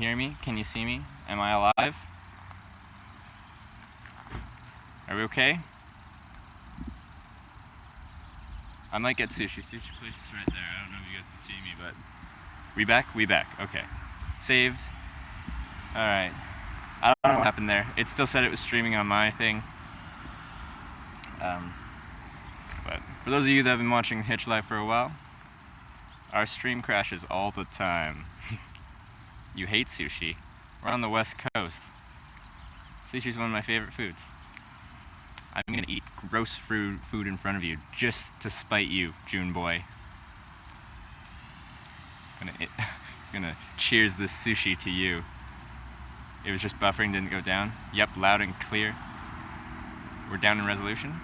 hear me? Can you see me? Am I alive? Are we okay? I might get sushi. Sushi place is right there. I don't know if you guys can see me, but... We back? We back. Okay. Saved. Alright. I don't know what happened there. It still said it was streaming on my thing. But for those of you that have been watching Hitch Live for a while, our stream crashes all the time. You hate sushi. We're on the West Coast. Sushi's one of my favorite foods. I'm gonna eat gross food in front of you just to spite you, June boy. Gonna cheers this sushi to you. It was just buffering, didn't go down. Yep, loud and clear. We're down in resolution.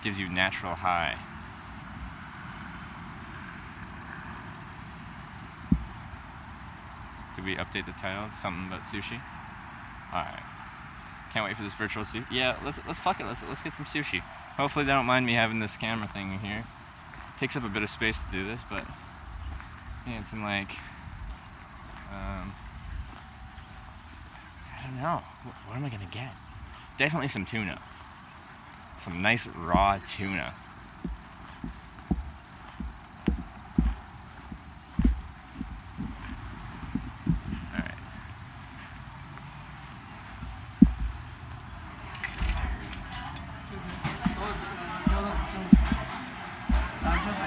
Gives you natural high. Did we update the title? Something about sushi? Alright. Can't wait for this virtual sushi. Yeah, let's fuck it. Let's get some sushi. Hopefully they don't mind me having this camera thing in here. Takes up a bit of space to do this, but yeah, it's some like I don't know. What am I gonna get? Definitely some tuna. Some nice raw tuna. Alright.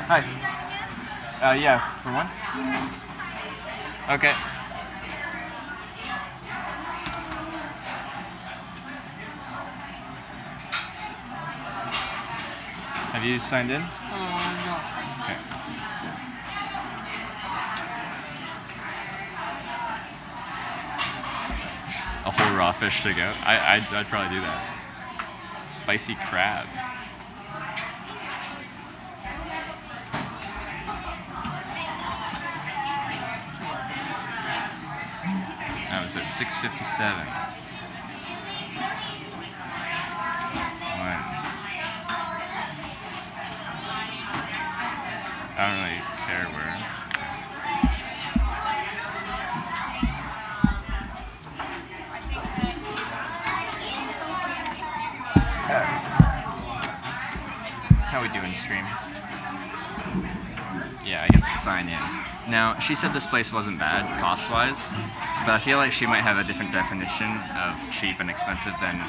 Hi. Yeah, for one? Okay. Have you signed in? No. Okay. A whole raw fish to go. I'd probably do that. Spicy crab. That was at 6:57. I don't really care where. How we doing, stream? Yeah, I get to sign in. Now, she said this place wasn't bad, cost-wise, but I feel like she might have a different definition of cheap and expensive than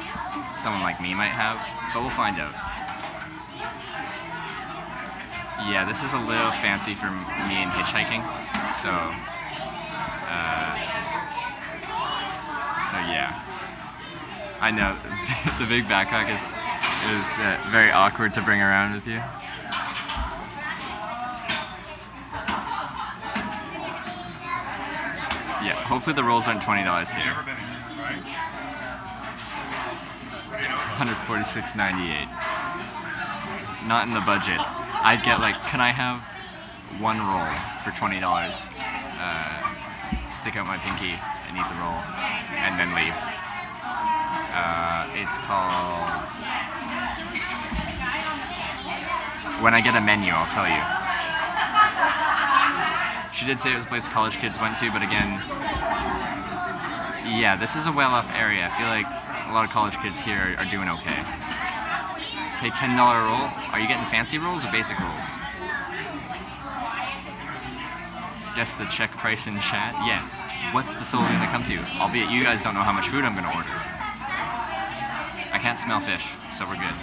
someone like me might have, but we'll find out. Yeah, this is a little fancy for me in hitchhiking, so yeah. I know, the big backpack is very awkward to bring around with you. Yeah, hopefully the rolls aren't $20 here. $146.98. Not in the budget. I'd get like, can I have one roll for $20? Stick out my pinky and eat the roll, and then leave. It's called... When I get a menu, I'll tell you. She did say it was a place college kids went to, but again, yeah, this is a well-off area. I feel like a lot of college kids here are doing okay. Pay $10 roll. Are you getting fancy rolls or basic rolls? Guess the check price in chat? Yeah. What's the total gonna come to? Albeit you guys don't know how much food I'm gonna order. I can't smell fish, so we're good.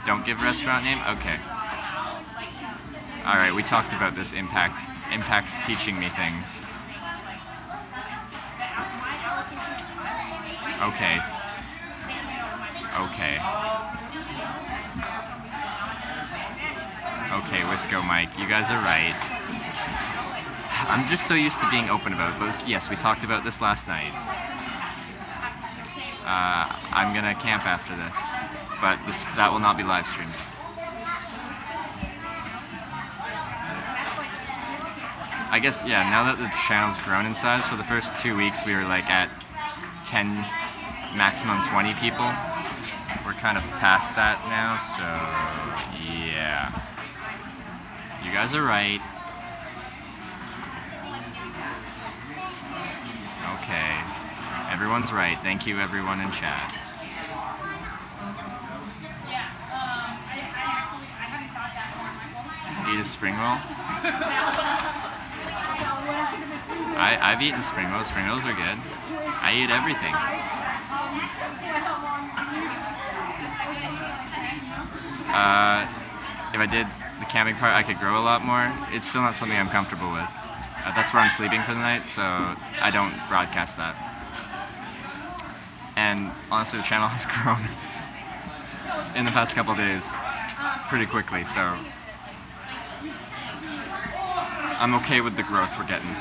Don't give restaurant name? Okay. Alright, we talked about this Impact. Impact's teaching me things. Okay. Okay. Okay, Wisco Mike, you guys are right. I'm just so used to being open about it, but yes, we talked about this last night. I'm gonna camp after this, but that will not be live streamed. I guess, yeah, now that the channel's grown in size, for the first 2 weeks we were like at 10, maximum 20 people. We're kind of past that now, so yeah. You guys are right. Okay. Everyone's right. Thank you, everyone in chat. Eat a spring roll? I've eaten spring rolls. Spring rolls are good. I eat everything. If I did the camping part, I could grow a lot more. It's still not something I'm comfortable with. That's where I'm sleeping for the night, so I don't broadcast that. And honestly, the channel has grown in the past couple of days pretty quickly, so I'm okay with the growth we're getting.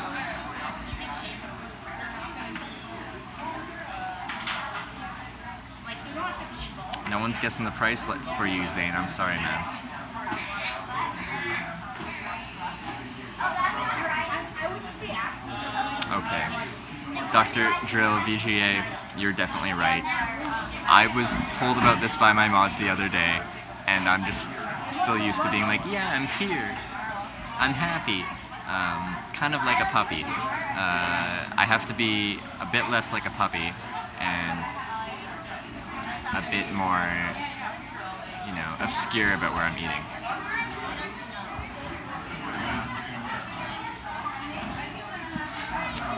No one's guessing the price for you, Zane. I'm sorry, man. Okay. Dr. Drill VGA, you're definitely right. I was told about this by my mods the other day, and I'm just still used to being like, yeah, I'm here. I'm happy. Kind of like a puppy. I have to be a bit less like a puppy, and a bit more, obscure about where I'm eating.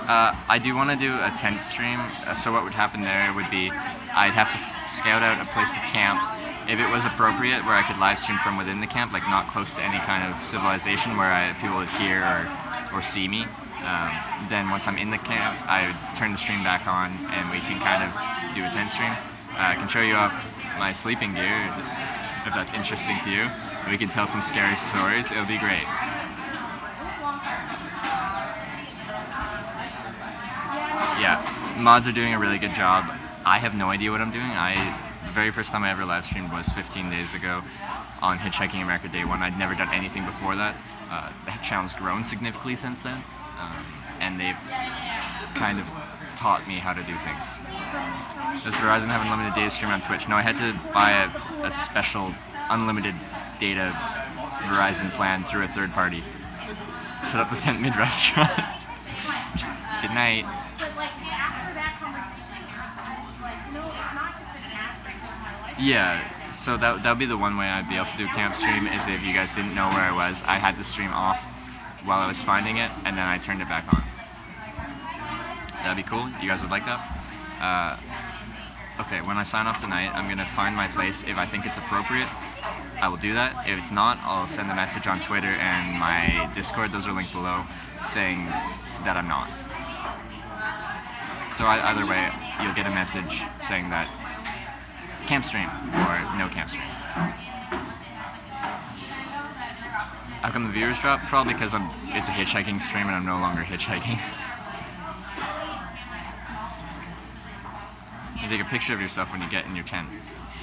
I do want to do a tent stream, so what would happen there would be I'd have to scout out a place to camp if it was appropriate, where I could live stream from within the camp, like not close to any kind of civilization where people would hear or see me. Then once I'm in the camp, I would turn the stream back on and we can kind of do a tent stream. I can show you off my sleeping gear if that's interesting to you. We can tell some scary stories. It'll be great. Yeah, mods are doing a really good job. I have no idea what I'm doing. The very first time I ever live streamed was 15 days ago on Hitchhiking America Day 1. I'd never done anything before that. The channel's grown significantly since then, and they've kind of taught me how to do things. Does Verizon have unlimited data stream on Twitch? No, I had to buy a special unlimited data Verizon plan through a third party. Set up the tent mid-restaurant. Good night. Yeah, so that would be the one way I'd be able to do a camp stream, is if you guys didn't know where I was. I had the stream off while I was finding it, and then I turned it back on. That'd be cool. You guys would like that? Okay, when I sign off tonight, I'm going to find my place. If I think it's appropriate, I will do that. If it's not, I'll send a message on Twitter and my Discord, those are linked below, saying that I'm not. So either way, you'll get a message saying that camp stream or no camp stream. How come the viewers drop? Probably because it's a hitchhiking stream and I'm no longer hitchhiking. You take a picture of yourself when you get in your tent.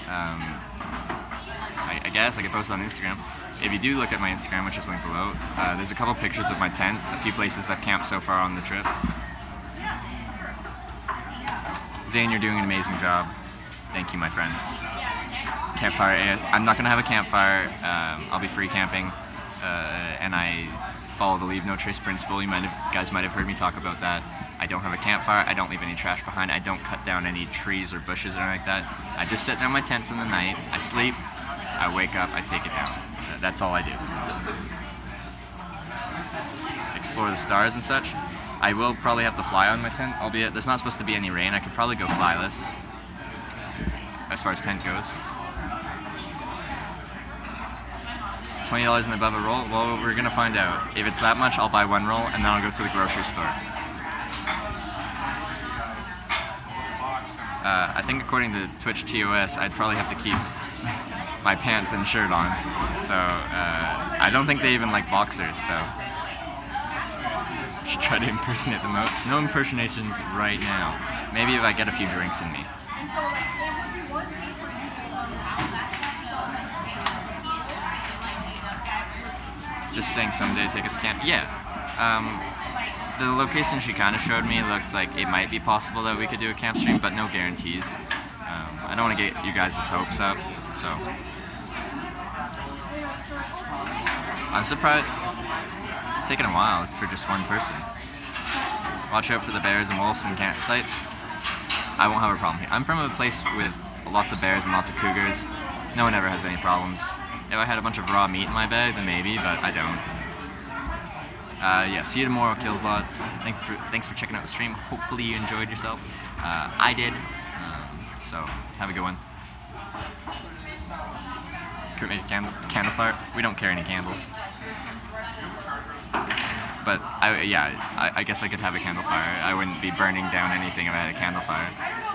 I guess I could post it on Instagram. If you do look at my Instagram, which is linked below, there's a couple pictures of my tent, a few places I've camped so far on the trip. Zane, you're doing an amazing job. Thank you, my friend. Campfire. I'm not going to have a campfire. I'll be free camping. And I follow the leave no trace principle. You guys might have heard me talk about that. I don't have a campfire. I don't leave any trash behind. I don't cut down any trees or bushes or anything like that. I just set down my tent for the night. I sleep. I wake up. I take it down. That's all I do. Explore the stars and such. I will probably have to fly on my tent, albeit there's not supposed to be any rain. I could probably go flyless as far as tent goes. $20 and above a roll? Well, we're gonna find out. If it's that much, I'll buy one roll and then I'll go to the grocery store. I think according to Twitch TOS, I'd probably have to keep my pants and shirt on. So, I don't think they even like boxers, so. Should try to impersonate the most. No impersonations right now. Maybe if I get a few drinks in me. Just saying someday take us camp. Yeah. The location she kind of showed me looked like it might be possible that we could do a camp stream, but no guarantees. I don't want to get you guys' hopes up, so. I'm surprised it's taken a while for just one person. watch out for the bears and wolves in the campsite, I won't have a problem here. I'm from a place with lots of bears and lots of cougars. No one ever has any problems. If I had a bunch of raw meat in my bag, then maybe, but I don't. Yeah, see you tomorrow, Kills Lots. Thanks for checking out the stream. Hopefully you enjoyed yourself. I did. So, have a good one. Could make a candle fire. We don't carry any candles. But, I guess I could have a candle fire. I wouldn't be burning down anything if I had a candle fire.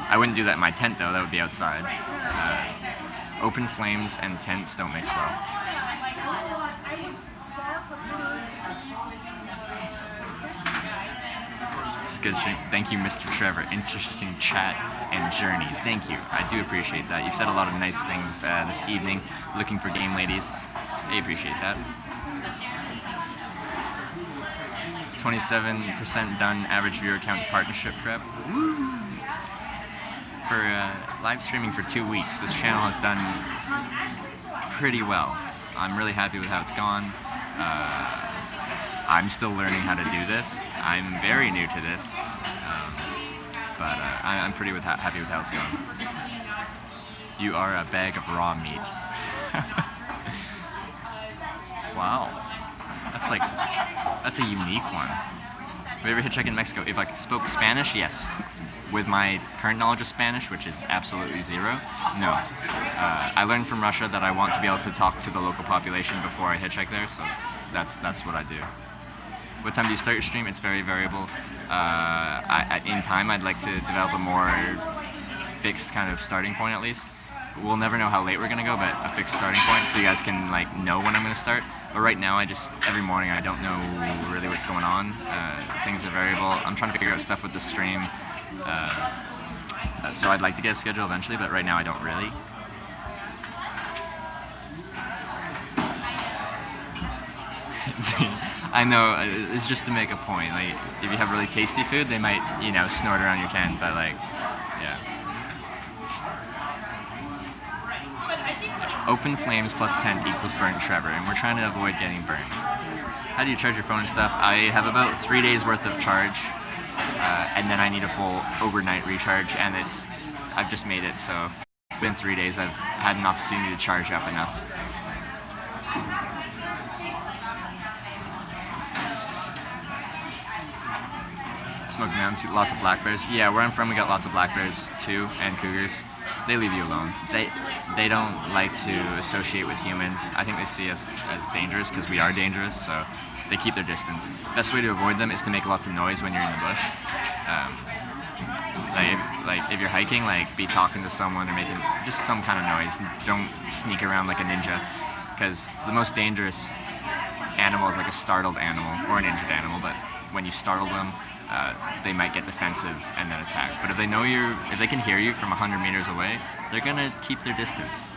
I wouldn't do that in my tent, though. That would be outside. Open flames and tents don't mix well. Good stream. Thank you, Mr. Trevor. Interesting chat and journey. Thank you. I do appreciate that. You've said a lot of nice things this evening. Looking for game ladies. I appreciate that. 27% done. Average viewer count partnership prep. For live streaming for 2 weeks, this channel has done pretty well. I'm really happy with how it's gone. I'm still learning how to do this. I'm very new to this, but I'm pretty happy with how it's going. You are a bag of raw meat. Wow, that's a unique one. Have you ever hitchhiked in Mexico? If I spoke Spanish, yes. With my current knowledge of Spanish, which is absolutely zero, no. I learned from Russia that I want to be able to talk to the local population before I hitchhike there, so that's what I do. What time do you start your stream? It's very variable. In time, I'd like to develop a more fixed kind of starting point at least. We'll never know how late we're gonna go, but a fixed starting point so you guys can know when I'm gonna start. But right now, every morning I don't know really what's going on. Things are variable. I'm trying to figure out stuff with the stream. So I'd like to get a schedule eventually, but right now I don't really. I know, it's just to make a point. Like, if you have really tasty food, they might, snort around your tent, but yeah. Open flames plus 10 equals burnt Trevor, and we're trying to avoid getting burned. How do you charge your phone and stuff? I have about 3 days worth of charge, and then I need a full overnight recharge, and I've just made it, so within 3 days I've had an opportunity to charge up enough. Smoky Mountains, lots of black bears. Yeah, where I'm from, we got lots of black bears too, and cougars. They leave you alone. They don't like to associate with humans. I think they see us as dangerous because we are dangerous, so they keep their distance. Best way to avoid them is to make lots of noise when you're in the bush. If you're hiking, be talking to someone or making just some kind of noise. Don't sneak around like a ninja, because the most dangerous animal is like a startled animal or an injured animal. But when you startle them, they might get defensive and then attack. But if they can hear you from 100 meters away, they're gonna keep their distance.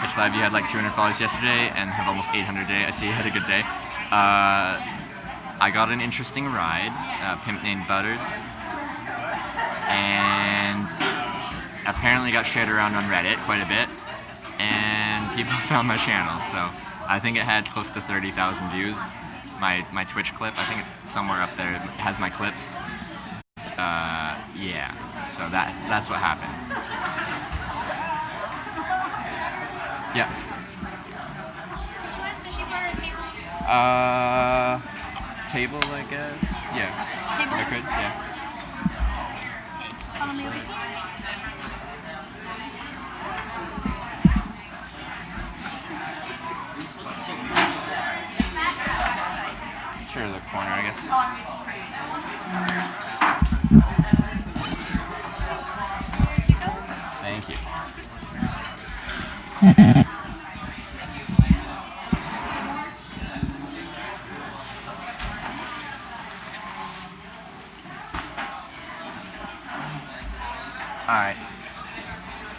Hitch Live, you had like 200 followers yesterday and have almost 800 today. I see you had a good day. I got an interesting ride, a pimp named Butters, and apparently got shared around on Reddit quite a bit, and people found my channel, so I think it had close to 30,000 views. My Twitch clip, I think it's somewhere up there. It has my clips. Yeah, so that's what happened. Yeah. Did you want sushi bar or a table? Table, I guess. Yeah. Table? I could, yeah. Okay. Follow me over here. Sure, the corner, I guess. Thank you. Alright.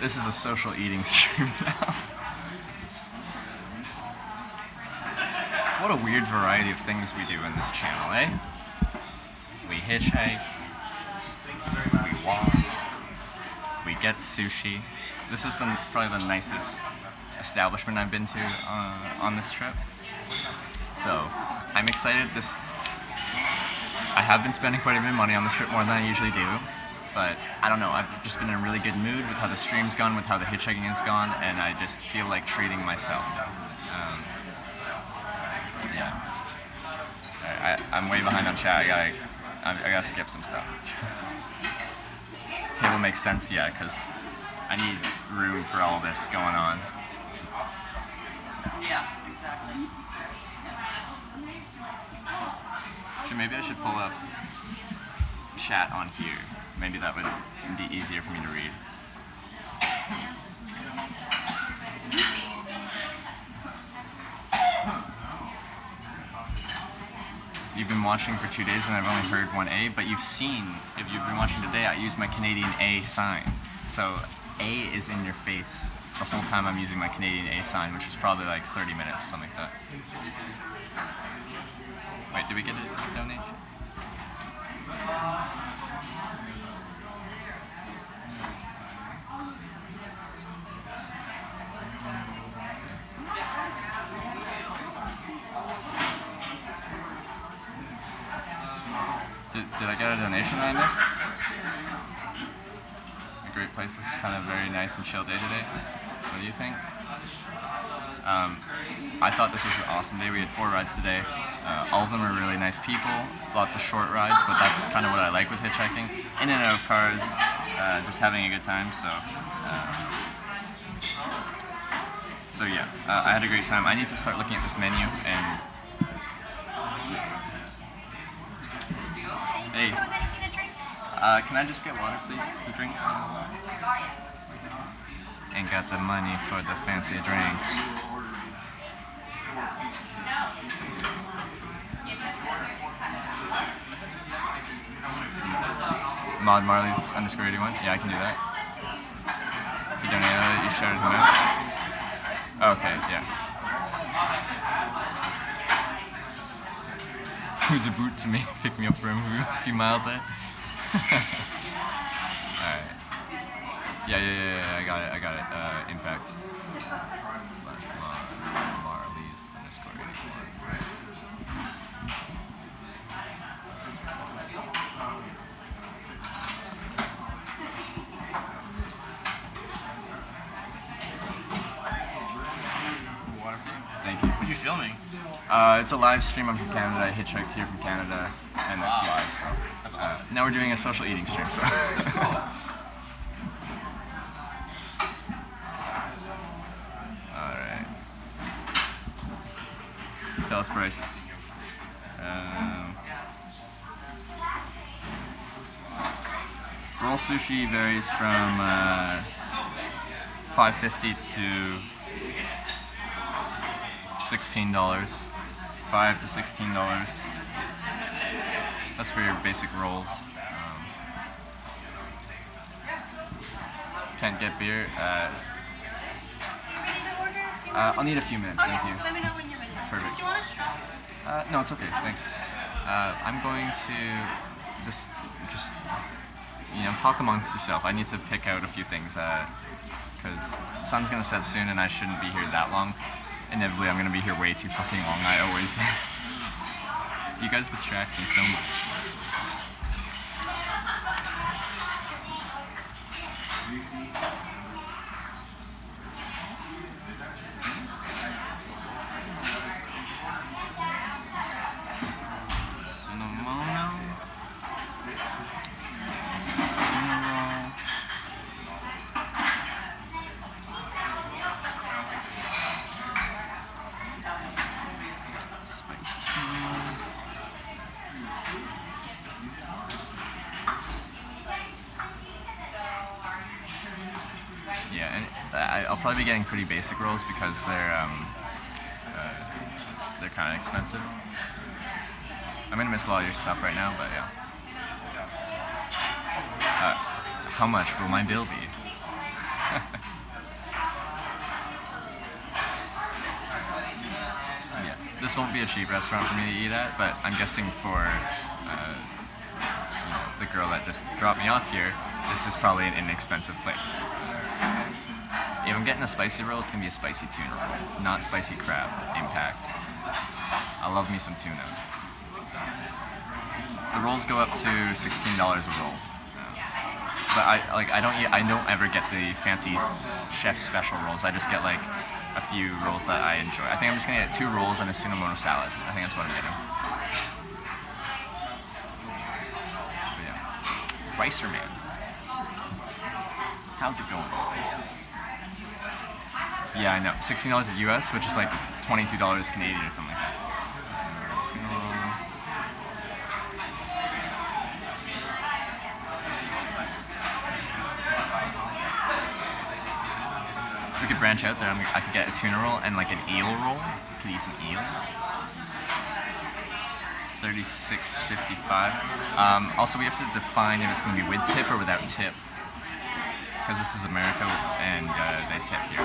This is a social eating stream now. What a weird variety of things we do in this channel, eh? We hitchhike, we walk, we get sushi. This is probably the nicest establishment I've been to on this trip. So I'm excited. I have been spending quite a bit of money on this trip, more than I usually do. But I don't know, I've just been in a really good mood with how the stream's gone, with how the hitchhiking has gone, and I just feel like treating myself. Yeah. I'm way behind on chat. I gotta skip some stuff. Table makes sense, yeah, because I need room for all this going on. Yeah, exactly. So maybe I should pull up chat on here. Maybe that would be easier for me to read. You've been watching for 2 days and I've only heard 1A, but you've seen, if you've been watching today, I use my Canadian A sign. So A is in your face the whole time I'm using my Canadian A sign, which is probably like 30 minutes, something like that. Wait, did we get a donation? Did I get a donation that I missed? A great place. This is kind of very nice and chill day today. What do you think? I thought this was an awesome day. We had 4 rides today. All of them are really nice people. Lots of short rides, but that's kind of what I like with hitchhiking. In and out of cars, just having a good time. So yeah, I had a great time. I need to start looking at this menu and. Hey. Can I just get water, please, to drink? Ain't got the money for the fancy drinks. Mod Marley's _81. Yeah, I can do that. You donated it, you shouted him out. Okay, yeah. Who's a boot to me? Pick me up from a few miles there. Alright. Yeah, I got it. Impact. / Marley's _81. Water for you? Thank you. What are you filming? It's a live stream. I'm from Canada. I hitchhiked here from Canada, and that's Wow. live. So That's awesome. now we're doing a social eating stream. So. All right. Tell us prices. Roll sushi varies from $5.50 to $16. $5 to $16. That's for your basic rolls. Can't get beer. I'll need a few minutes. Okay, Thank you. let me know when you're ready. Perfect. Do you want a straw? No, it's okay. Thanks. I'm going to just talk amongst yourself. I need to pick out a few things because the sun's gonna set soon, and I shouldn't be here that long. Inevitably, I'm gonna be here way too fucking long. I always. You guys distract me so much. Yeah, and I'll probably be getting pretty basic rolls because they're kind of expensive. I'm gonna miss a lot of your stuff right now, but yeah. How much will my bill be? Yeah, this won't be a cheap restaurant for me to eat at, but I'm guessing for the girl that just dropped me off here, this is probably an inexpensive place. If I'm getting a spicy roll, it's gonna be a spicy tuna roll, not spicy crab. Impact. I love me some tuna. The rolls go up to $16 a roll. But I don't ever get the fancy chef's special rolls. I just get like a few rolls that I enjoy. I think I'm just gonna get 2 rolls and a sunamono salad. I think that's what I'm getting. But yeah. Ricer Man. How's it going? Yeah, I know. $16 US, which is like $22 Canadian or something like that. We could branch out there. I could get a tuna roll and like an eel roll. Could eat some eel. $36.55. Also, we have to define if it's going to be with tip or without tip, because this is America and they tip here.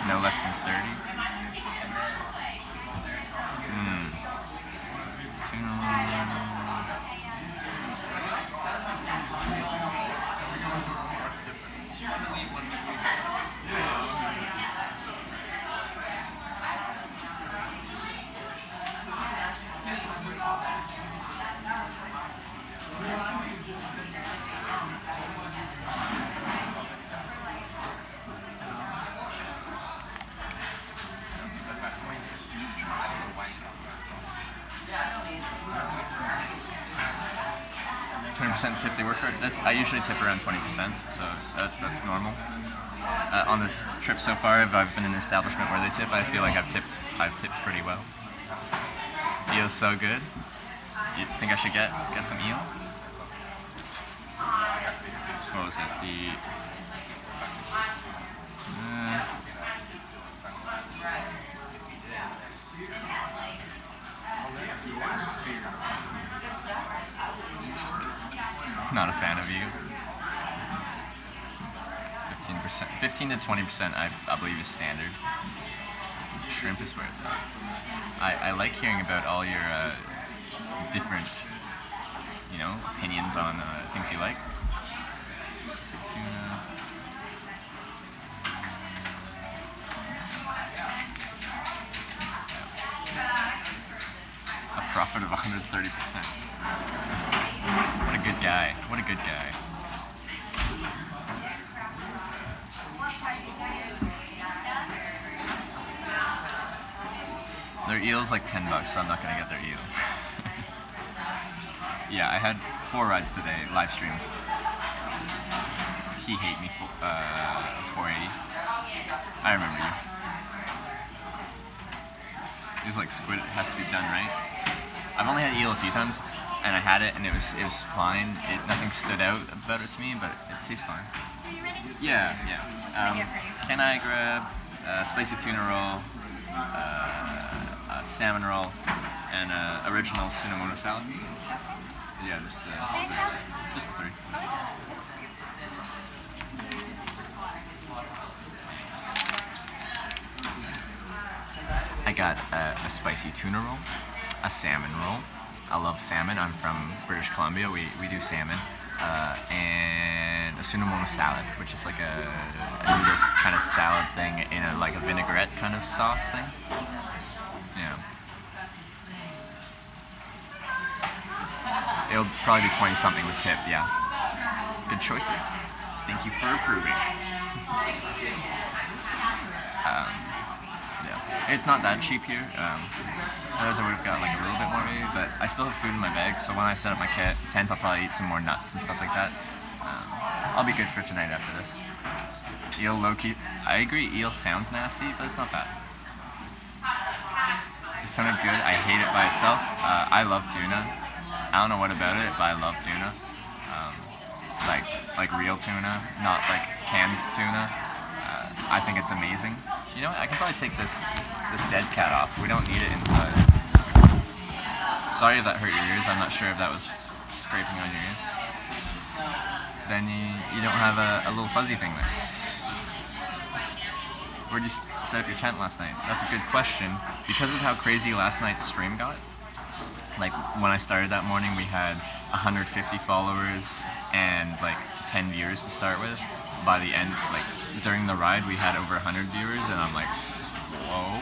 No less than 30. Tuna roll. Tip, they work hard. I usually tip around 20%, so that's normal. On this trip so far, if I've been in an establishment where they tip, I feel like I've tipped pretty well. Eel's so good. You think I should get some eel? What was it? Not a fan of eel. 15%, 15 to 20%, I believe is standard. Shrimp is where it's at. I like hearing about all your different, opinions on things you like. Tuna. A profit of 130%. What a good guy. What a good guy. Their eel's like $10, so I'm not gonna get their eel. Yeah, I had 4 rides today, live streamed. He hate me for 480. I remember you. It was like squid, it has to be done right. I've only had eel a few times, and I had it, and it was fine. Nothing stood out about it to me, but it tastes fine. Are you ready? Yeah. Can I grab a spicy tuna roll, a salmon roll, and an original sunamono salad? Yeah, just the 3. I got a spicy tuna roll, a salmon roll. I love salmon. I'm from British Columbia. We do salmon. And a sunamono salad, which is like a noodles kind of salad thing in a vinaigrette kind of sauce thing. Yeah. It'll probably be 20 something with tip. Yeah. Good choices. Thank you for approving. Yeah. It's not that cheap here. Otherwise I would have got like a little bit more maybe, but I still have food in my bag, so when I set up my tent, I'll probably eat some more nuts and stuff like that. I'll be good for tonight after this. Eel low-key, I agree, eel sounds nasty, but it's not bad. Is tuna good? I hate it by itself. I love tuna. I don't know what about it, but I love tuna. Like real tuna, not like canned tuna. I think it's amazing. You know what? I can probably take this dead cat off. We don't need it inside. Sorry if that hurt your ears. I'm not sure if that was scraping on your ears. Then you don't have a little fuzzy thing there. Where'd you set up your tent last night? That's a good question. Because of how crazy last night's stream got, like when I started that morning, we had 150 followers and like 10 viewers to start with. By the end, like during the ride we had over 100 viewers, and I'm like, whoa.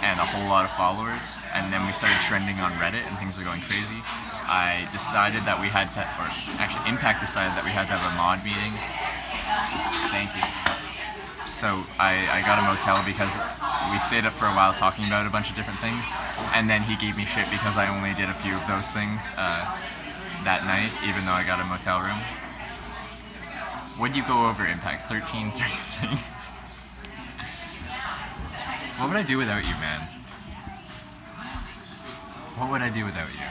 And a whole lot of followers, and then we started trending on Reddit and things were going crazy. I decided that we had to, or actually Impact decided that we had to have a mod meeting. Thank you. So I got a motel because we stayed up for a while talking about a bunch of different things, and then he gave me shit because I only did a few of those things that night, even though I got a motel room. What'd you go over, Impact? 13 things? What would I do without you, man? What would I do without you?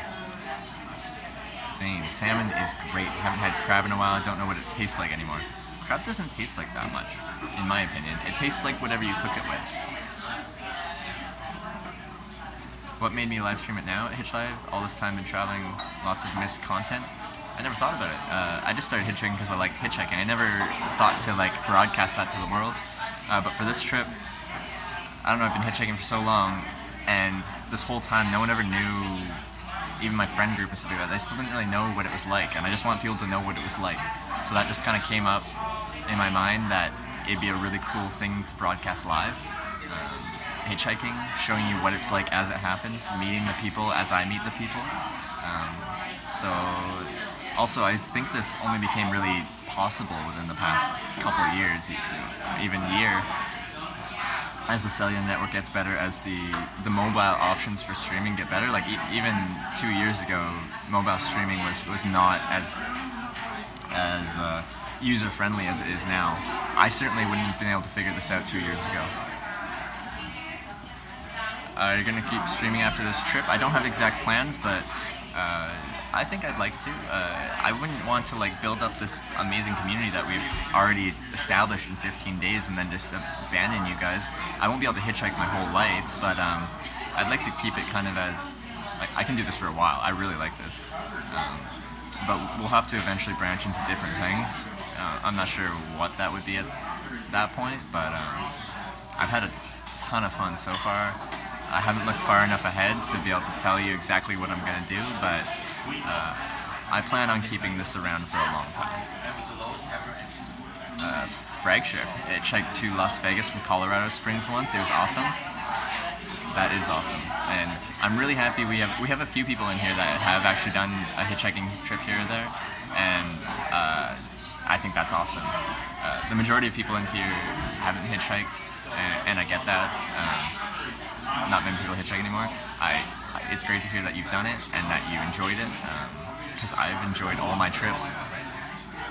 Zane, salmon is great. Haven't had crab in a while. I don't know what it tastes like anymore. Crab doesn't taste like that much, in my opinion. It tastes like whatever you cook it with. What made me live stream it now at Hitch Live? All this time been traveling, lots of missed content. I never thought about it. I just started hitchhiking because I liked hitchhiking. I never thought to like broadcast that to the world. But for this trip, I don't know, I've been hitchhiking for so long, and this whole time no one ever knew, even my friend group and stuff like that, they still didn't really know what it was like, and I just want people to know what it was like. So that just kind of came up in my mind that it'd be a really cool thing to broadcast live. Hitchhiking, showing you what it's like as it happens, meeting the people as I meet the people. So also I think this only became really possible within the past couple of years, even year. As the cellular network gets better, as the mobile options for streaming get better, like even 2 years ago, mobile streaming was not as user friendly as it is now. I certainly wouldn't have been able to figure this out 2 years ago. Are you gonna keep streaming after this trip? I don't have exact plans, but I think I'd like to. I wouldn't want to like build up this amazing community that we've already established in 15 days and then just abandon you guys. I won't be able to hitchhike my whole life, but I'd like to keep it kind of as, like, I can do this for a while. I really like this. But we'll have to eventually branch into different things. I'm not sure what that would be at that point, but I've had a ton of fun so far. I haven't looked far enough ahead to be able to tell you exactly what I'm gonna do, but I plan on keeping this around for a long time. Fragship. It checked to Las Vegas from Colorado Springs once. It was awesome. That is awesome, and I'm really happy we have a few people in here that have actually done a hitchhiking trip here or there, and I think that's awesome. The majority of people in here haven't hitchhiked, and I get that. Not many people hitchhike anymore. It's great to hear that you've done it and that you enjoyed it, because I've enjoyed all my trips,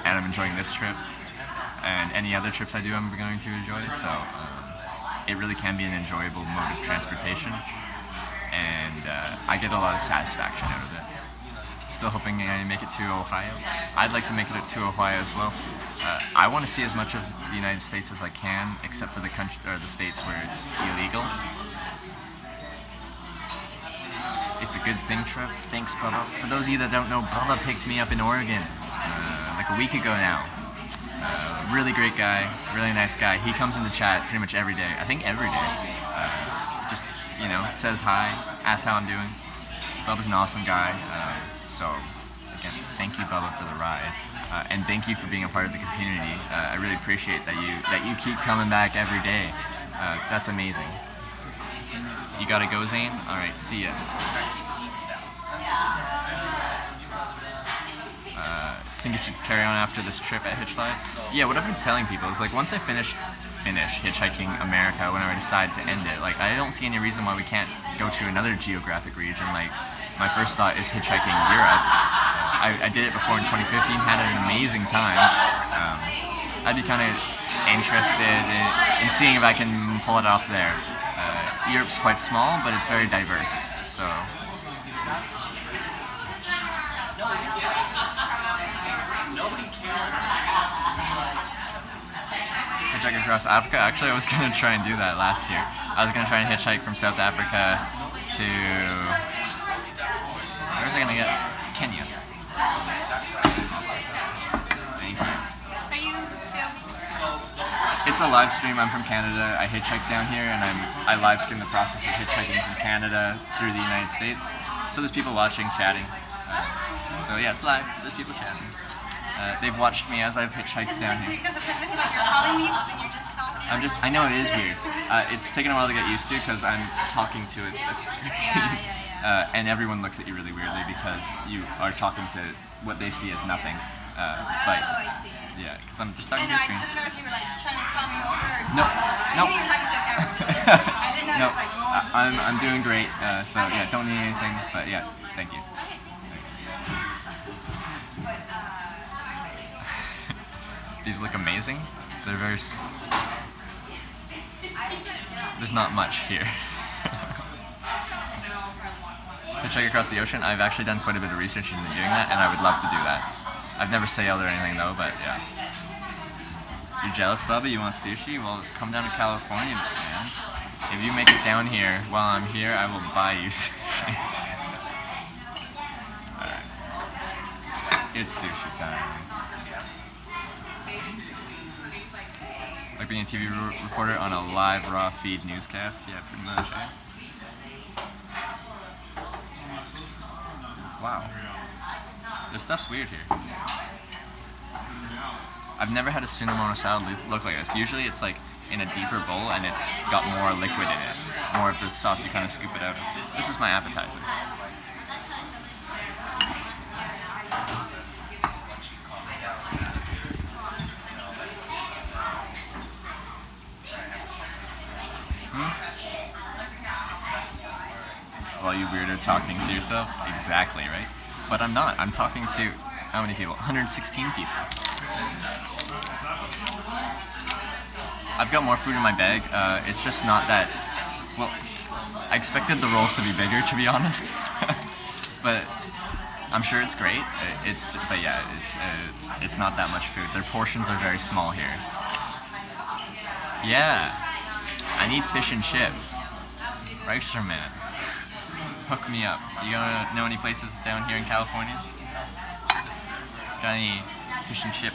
and I'm enjoying this trip, and any other trips I do I'm going to enjoy. So it really can be an enjoyable mode of transportation, and I get a lot of satisfaction out of it. Still hoping I make it to Ohio. I'd like to make it to Ohio as well. I want to see as much of the United States as I can, except for the country or the states where it's illegal. It's a good thing trip. Thanks, Bubba. For those of you that don't know, Bubba picked me up in Oregon like a week ago now. Really great guy, really nice guy. He comes into chat pretty much every day. I think every day. Just, says hi, asks how I'm doing. Bubba's an awesome guy. So, again, thank you, Bubba, for the ride. And thank you for being a part of the community. I really appreciate that you keep coming back every day. That's amazing. You gotta go, Zane? Alright, see ya. Think you should carry on after this trip at Hitch Live? Yeah, what I've been telling people is, like, once I finish hitchhiking America, when I decide to end it, like, I don't see any reason why we can't go to another geographic region. Like, my first thought is hitchhiking Europe. I did it before in 2015, had an amazing time. I'd be kind of interested in seeing if I can pull it off there. Europe's quite small, but it's very diverse, so. Hitchhiking across Africa? Actually, I was going to try and do that last year. I was going to try and hitchhike from South Africa to... Where was I going to get? Kenya. Thank you. Are you filming? It's a live stream. I'm from Canada. I hitchhike down here, and I live stream the process of hitchhiking from Canada through the United States. So there's people watching, chatting. So yeah, it's live. There's people chatting. They've watched me as I've hitchhiked down here. Because I feel like you're calling me, but then you're just talking. I know it is weird. It's taken a while to get used to because I'm talking to it. Yeah. And everyone looks at you really weirdly because you are talking to what they see as nothing. But I see. yeah, because I'm just talking And to a I screen. didn't know if you were like trying to call me over or No, talking. no. I knew you were talking to a camera. I didn't know No, if like, what was this? I'm doing great. So Okay. yeah, don't need anything. But yeah, thank you. Okay. Thanks. But, These look amazing. They're very. There's not much here. Hitchhike across the ocean. I've actually done quite a bit of research into doing that, and I would love to do that. I've never sailed or anything though, but yeah. You're jealous, Bubba? You want sushi? Well, come down to California, man. If you make it down here while I'm here, I will buy you sushi. Alright. It's sushi time. Like being a TV reporter on a live raw feed newscast? Yeah, pretty much, eh? Wow. This stuff's weird here. I've never had a Sunomono salad look like this. Usually it's like in a deeper bowl and it's got more liquid in it. More of the sauce you kind of scoop it out of. This is my appetizer. Well, you weirdo talking to yourself? Exactly, right? But I'm not. I'm talking to how many people? 116 people. I've got more food in my bag. It's just not that. Well, I expected the rolls to be bigger, to be honest. But I'm sure it's great. But yeah, it's not that much food. Their portions are very small here. Yeah, I need fish and chips. Reicherman. Hook me up. You know any places down here in California? Got any fish and chip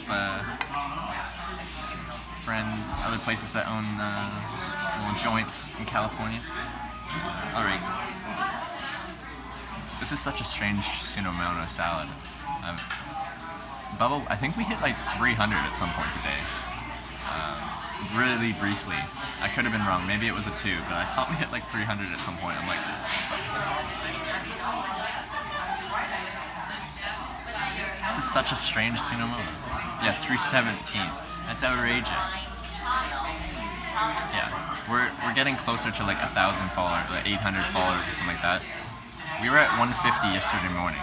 friends, other places that own little joints in California? Alright. This is such a strange Sunomono salad. Bubba, I think we hit like 300 at some point today. Really briefly. I could have been wrong. Maybe it was a 2, but I thought we hit like 300 at some point. I'm like... This is such a strange Sunomono. Yeah, 317. That's outrageous. Yeah, we're getting closer to like 1,000 followers, like 800 followers or something like that. We were at 150 yesterday morning.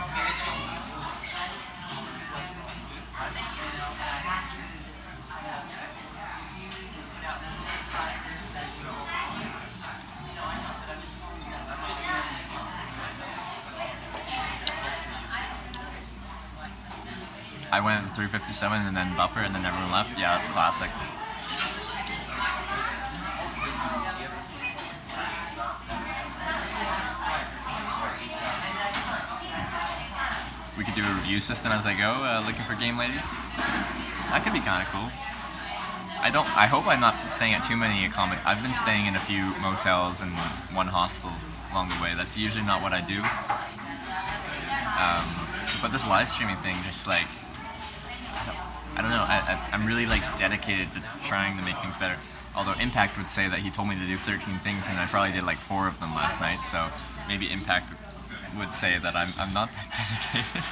I went at 357 and then buffer and then everyone left. Yeah, that's classic. We could do a review system as I go, looking for game ladies. That could be kind of cool. I hope I'm not staying at too many accommodations. I've been staying in a few motels and one hostel along the way. That's usually not what I do. But this live streaming thing, just like, I don't know. I'm really like dedicated to trying to make things better. Although Impact would say that he told me to do 13 things and I probably did like 4 of them last night. So maybe Impact would say that I'm not that dedicated.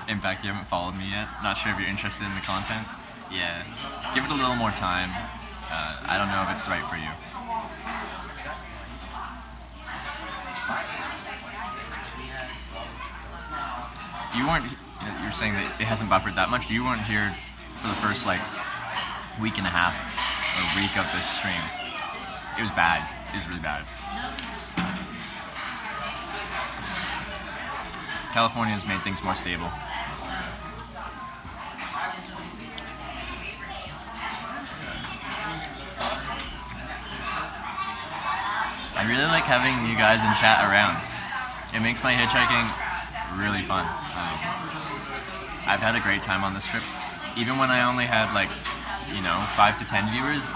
Impact, you haven't followed me yet. Not sure if you're interested in the content. Yeah, give it a little more time. I don't know if it's right for you. You weren't. You're saying that it hasn't buffered that much. You weren't here for the first like week and a half or week of this stream. It was bad. It was really bad. California has made things more stable. I really like having you guys in chat around. It makes my hitchhiking really fun. I've had a great time on this trip. Even when I only had like, 5 to 10 viewers,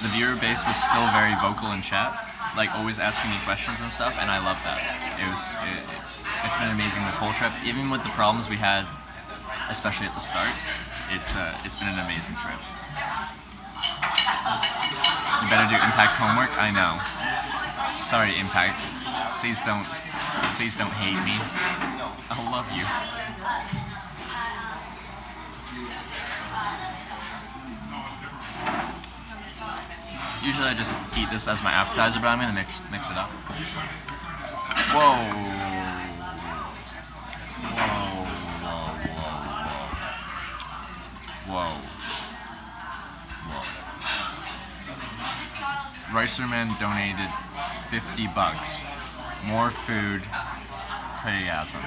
the viewer base was still very vocal in chat. like always asking me questions and stuff, and I love that. It's been amazing this whole trip, even with the problems we had, especially at the start. It's been an amazing trip. You better do Impact's homework. I know. Sorry, Impact. Please don't hate me. I'll love you. Usually I just eat this as my appetizer, but I'm gonna mix it up. Whoa. Whoa. Whoa. Whoa. Whoa. Ricerman donated $50. More food. Crayasm.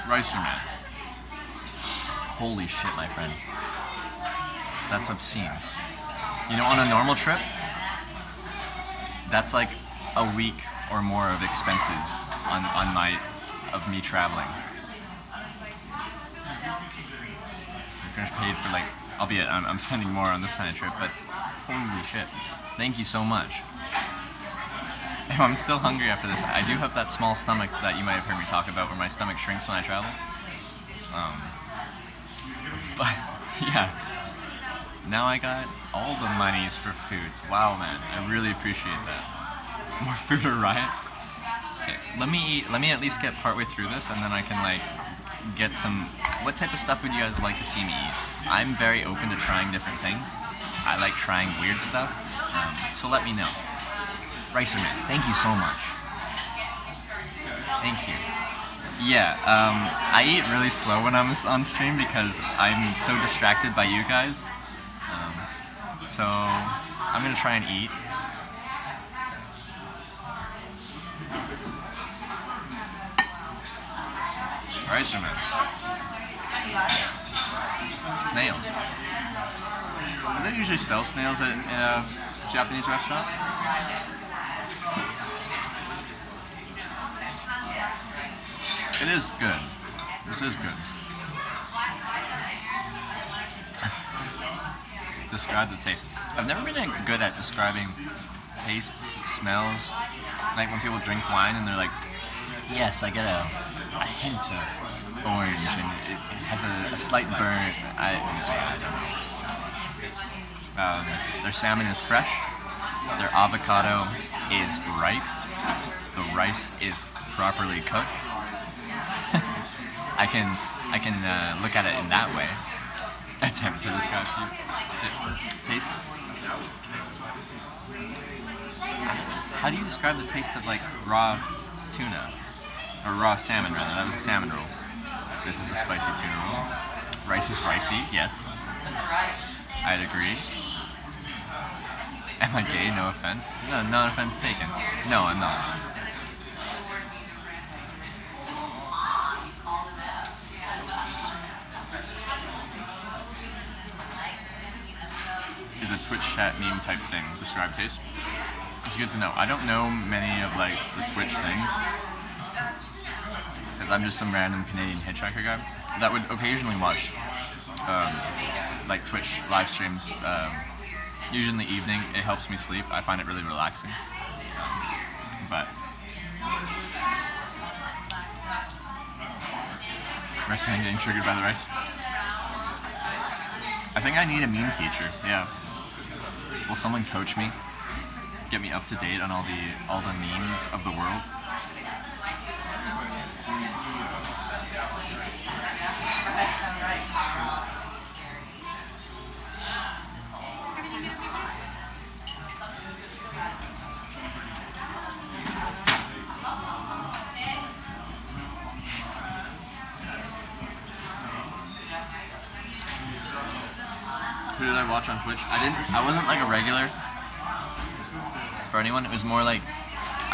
Ricerman. Holy shit, my friend. That's obscene. You know, on a normal trip, that's like a week or more of expenses of me traveling. You're paid for like, albeit I'm spending more on this kind of trip, but holy shit. Thank you so much. I'm still hungry after this. I do have that small stomach that you might have heard me talk about, where my stomach shrinks when I travel. But yeah. Now I got all the monies for food. Wow, man, I really appreciate that. More food or riot? Okay, let me at least get partway through this, and then I can like get some. What type of stuff would you guys like to see me eat? I'm very open to trying different things. I like trying weird stuff, so let me know. Ricerman, thank you so much. Thank you. Yeah, I eat really slow when I'm on stream because I'm so distracted by you guys. So I'm gonna try and eat. Ricerman. Snails. Do they usually sell snails at a Japanese restaurant? It is good. This is good. Describe the taste. I've never been good at describing tastes, smells. Like when people drink wine and they're like, yes, I get a hint of orange and it has a slight burn. I don't know. Their salmon is fresh. Their avocado is ripe. The rice is properly cooked. I can look at it in that way. Attempt to describe to you. Taste? How do you describe the taste of like raw tuna? Or raw salmon rather, that was a salmon roll. This is a spicy tuna roll. Rice is ricey, yes. I'd agree. Am I gay? No offense. No offense taken. No, I'm not. Is a Twitch chat meme type thing. Describe taste. It's good to know. I don't know many of like the Twitch things because I'm just some random Canadian hitchhiker guy that would occasionally watch like Twitch live streams. Usually in the evening. It helps me sleep. I find it really relaxing. But rest of me getting triggered by the rice. I think I need a meme teacher. Yeah. Will someone coach me? Get me up to date on all the memes of the world? Who did I watch on Twitch? I wasn't like a regular for anyone. It was more like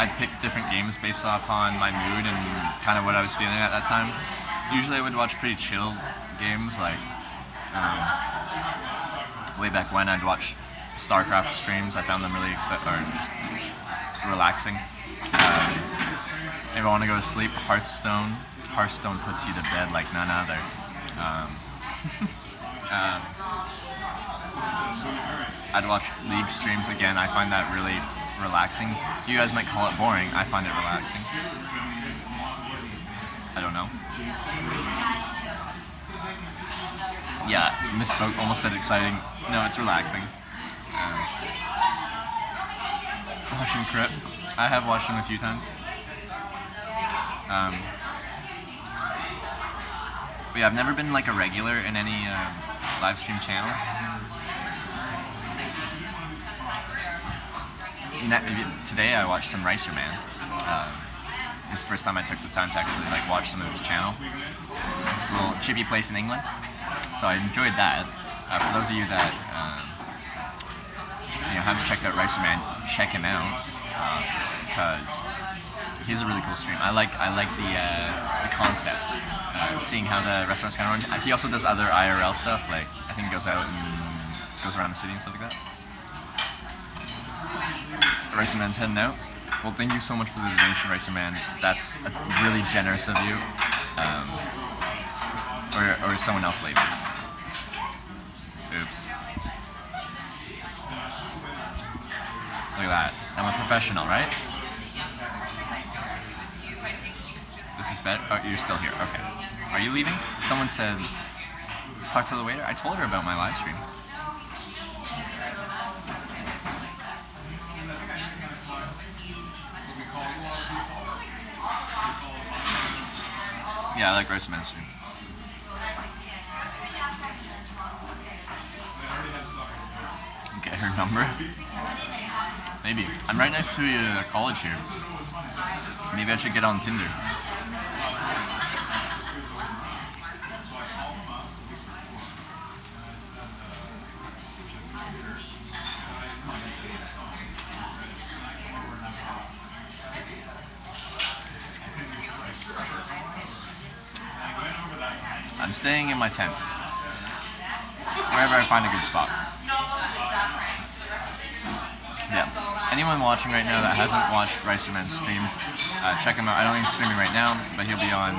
I'd pick different games based upon my mood and kind of what I was feeling at that time. Usually I would watch pretty chill games, like way back when I'd watch StarCraft streams. I found them really just relaxing. If I want to go to sleep, Hearthstone puts you to bed like none other. I'd watch league streams again. I find that really relaxing. You guys might call it boring. I find it relaxing. I don't know. Yeah, misspoke. Almost said exciting. No, it's relaxing. Watching Crip. I have watched him a few times. But yeah, I've never been like a regular in any live stream channels. Today I watched some Ricer Man. It's the first time I took the time to actually like watch some of his channel. It's a little chippy place in England, so I enjoyed that. For those of you that haven't checked out Ricer Man, check him out because he's a really cool stream. I like the concept, seeing how the restaurants kind of run. He also does other IRL stuff, like I think he goes out and goes around the city and stuff like that. Ricer Man's heading out. Well, thank you so much for the donation, Ricer Man. That's really generous of you. Or is someone else later? Oops. Look at that. I'm a professional, right? This is better. Oh, you're still here. Okay. Are you leaving? Someone said, talk to the waiter. I told her about my live stream. Yeah, I like Ricer Man's stream. Get her number? Maybe. I'm right next to a college here. Maybe I should get on Tinder. I'm staying in my tent, wherever I find a good spot. Yeah. Anyone watching right now that hasn't watched Ricer Man's streams, check him out. I don't think he's streaming right now, but he'll be on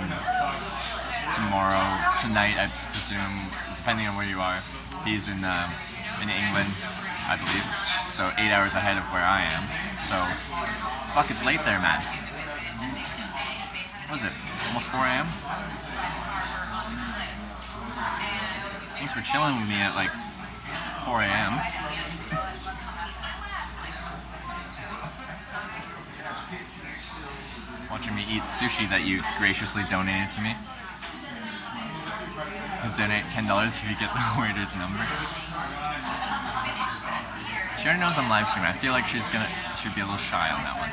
tomorrow, tonight, I presume, depending on where you are. He's in England, I believe, so 8 hours ahead of where I am. So, fuck, it's late there, man. What is it? Almost 4 a.m.? Thanks for chilling with me at like 4 a.m. Watching me eat sushi that you graciously donated to me. You'll donate $10 if you get the waiter's number. She already knows I'm live streaming. I feel like she'd be a little shy on that one.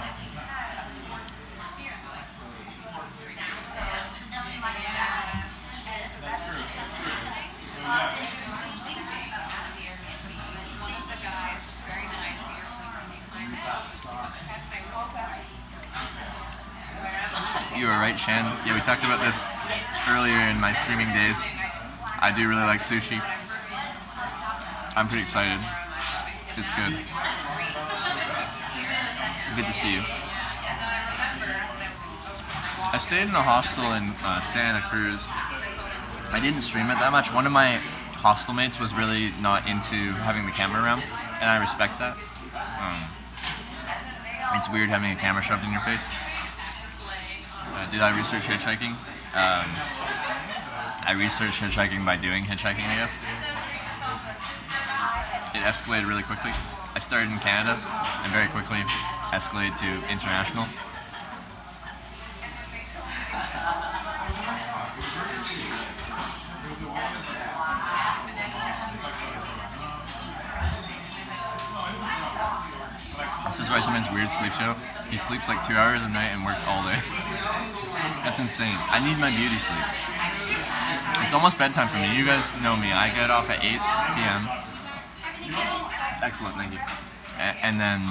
You were right, Shan. Yeah, we talked about this earlier in my streaming days. I do really like sushi. I'm pretty excited. It's good. Good to see you. I stayed in a hostel in Santa Cruz. I didn't stream it that much. One of my hostel mates was really not into having the camera around, and I respect that. It's weird having a camera shoved in your face. Did I research hitchhiking? I researched hitchhiking by doing hitchhiking, I guess. It escalated really quickly. I started in Canada and very quickly escalated to international. This is Ricer Man's weird sleep show. He sleeps like 2 hours a night and works all day. That's insane. I need my beauty sleep. It's almost bedtime for me. You guys know me. I get off at 8 p.m. It's excellent, thank you. And then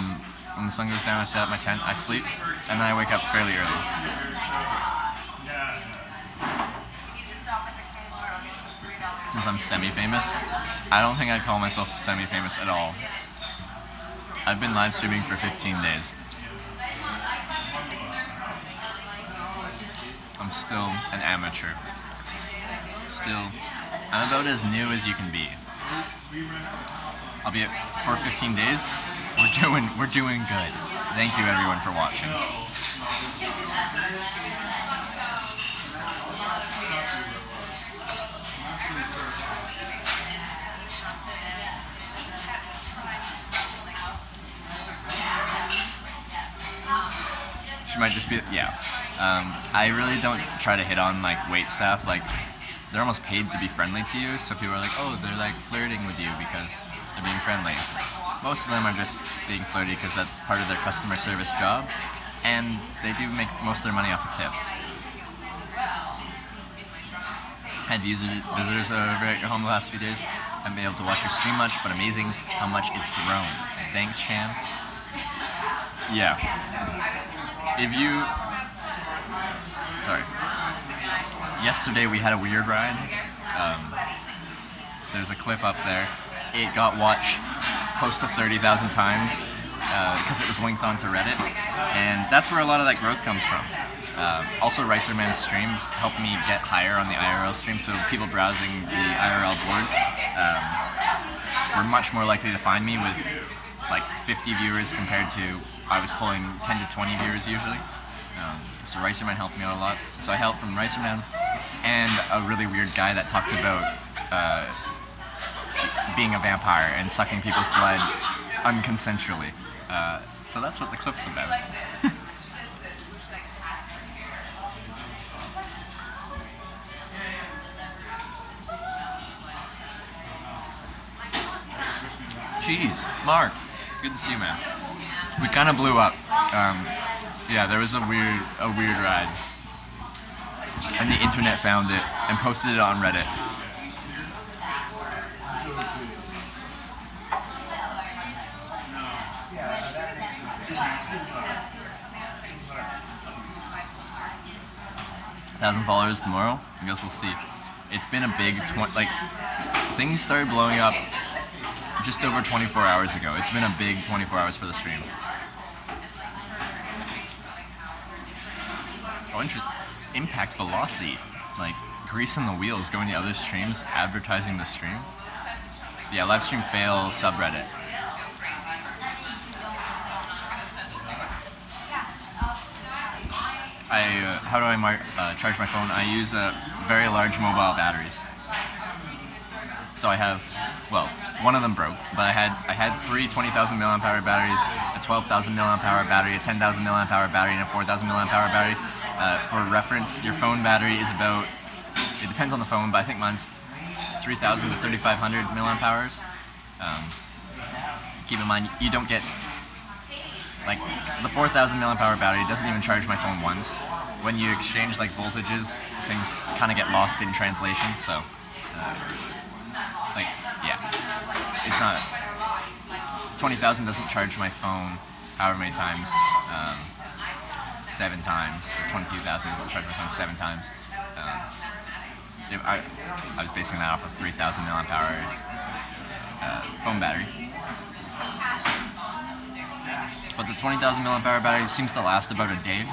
when the sun goes down, I set up my tent, I sleep, and then I wake up fairly early. Since I'm semi-famous, I don't think I'd call myself semi-famous at all. I've been live streaming for 15 days. I'm still an amateur. I'm about as new as you can be. albeit for 15 days, we're doing good. Thank you everyone for watching. She might just be, yeah. I really don't try to hit on like wait staff. Like they're almost paid to be friendly to you. So people are like, oh, they're like flirting with you because they're being friendly. Most of them are just being flirty because that's part of their customer service job, and they do make most of their money off of tips. Had visitors over at your home the last few days. Haven't been able to watch your stream much, but amazing how much it's grown. Thanks, Chan. Yeah. If you... Sorry. Yesterday we had a weird ride. There's a clip up there. It got watched close to 30,000 times because it was linked onto Reddit. And that's where a lot of that growth comes from. Also, Ricerman's streams helped me get higher on the IRL stream, so people browsing the IRL board were much more likely to find me with like 50 viewers compared to I was pulling 10 to 20 viewers usually. So Ricerman helped me out a lot. So I helped from Ricerman and a really weird guy that talked about being a vampire and sucking people's blood unconsensually. So that's what the clip's about. Jeez, Mark, good to see you, man. We kind of blew up. Yeah, there was a weird ride, and the internet found it and posted it on Reddit. $1,000 followers tomorrow. I guess we'll see. It's been a big things started blowing up just over 24 hours ago. It's been a big 24 hours for the stream. Oh, interesting. Impact velocity. Like, greasing the wheels, going to other streams, advertising the stream. Yeah, live stream fail subreddit. How do I charge my phone? I use very large mobile batteries. So I have, well, one of them broke, but I had three 20,000 milliamp hour batteries, a 12,000 milliamp hour battery, a 10,000 milliamp hour battery, and a 4,000 milliamp hour battery. For reference, your phone battery is about, it depends on the phone, but I think mine's 3,000 to 3,500 milliamp hours. Keep in mind, you don't get, like, the 4,000 milliamp hour battery doesn't even charge my phone once. When you exchange, like, voltages, things kind of get lost in translation, so, like, yeah. It's not, 20,000 doesn't charge my phone however many times, 7 times, or 22,000 doesn't charge my phone 7 times. I was basing that off of 3,000 milliamp hours phone battery. But the 20,000 milliamp hour battery seems to last about a day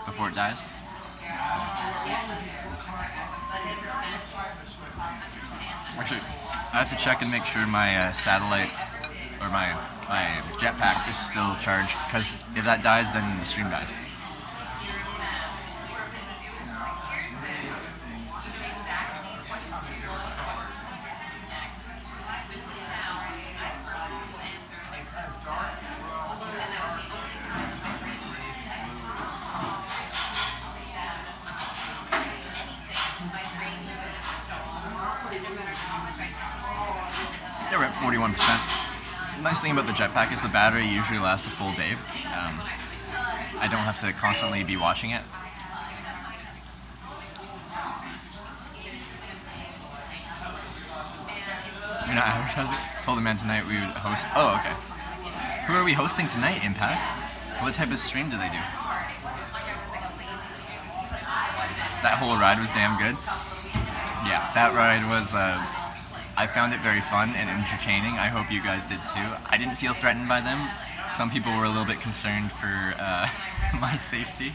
before it dies. Actually, I have to check and make sure my satellite or my jetpack is still charged, because if that dies, then the stream dies. Yeah, we're at 41%. The nice thing about the jetpack is the battery usually lasts a full day. I don't have to constantly be watching it. You're not advertising? Told the man tonight we would host. Oh, okay. Who are we hosting tonight, Impact? What type of stream do they do? That whole ride was damn good. Yeah, that ride was, I found it very fun and entertaining. I hope you guys did too. I didn't feel threatened by them. Some people were a little bit concerned for my safety,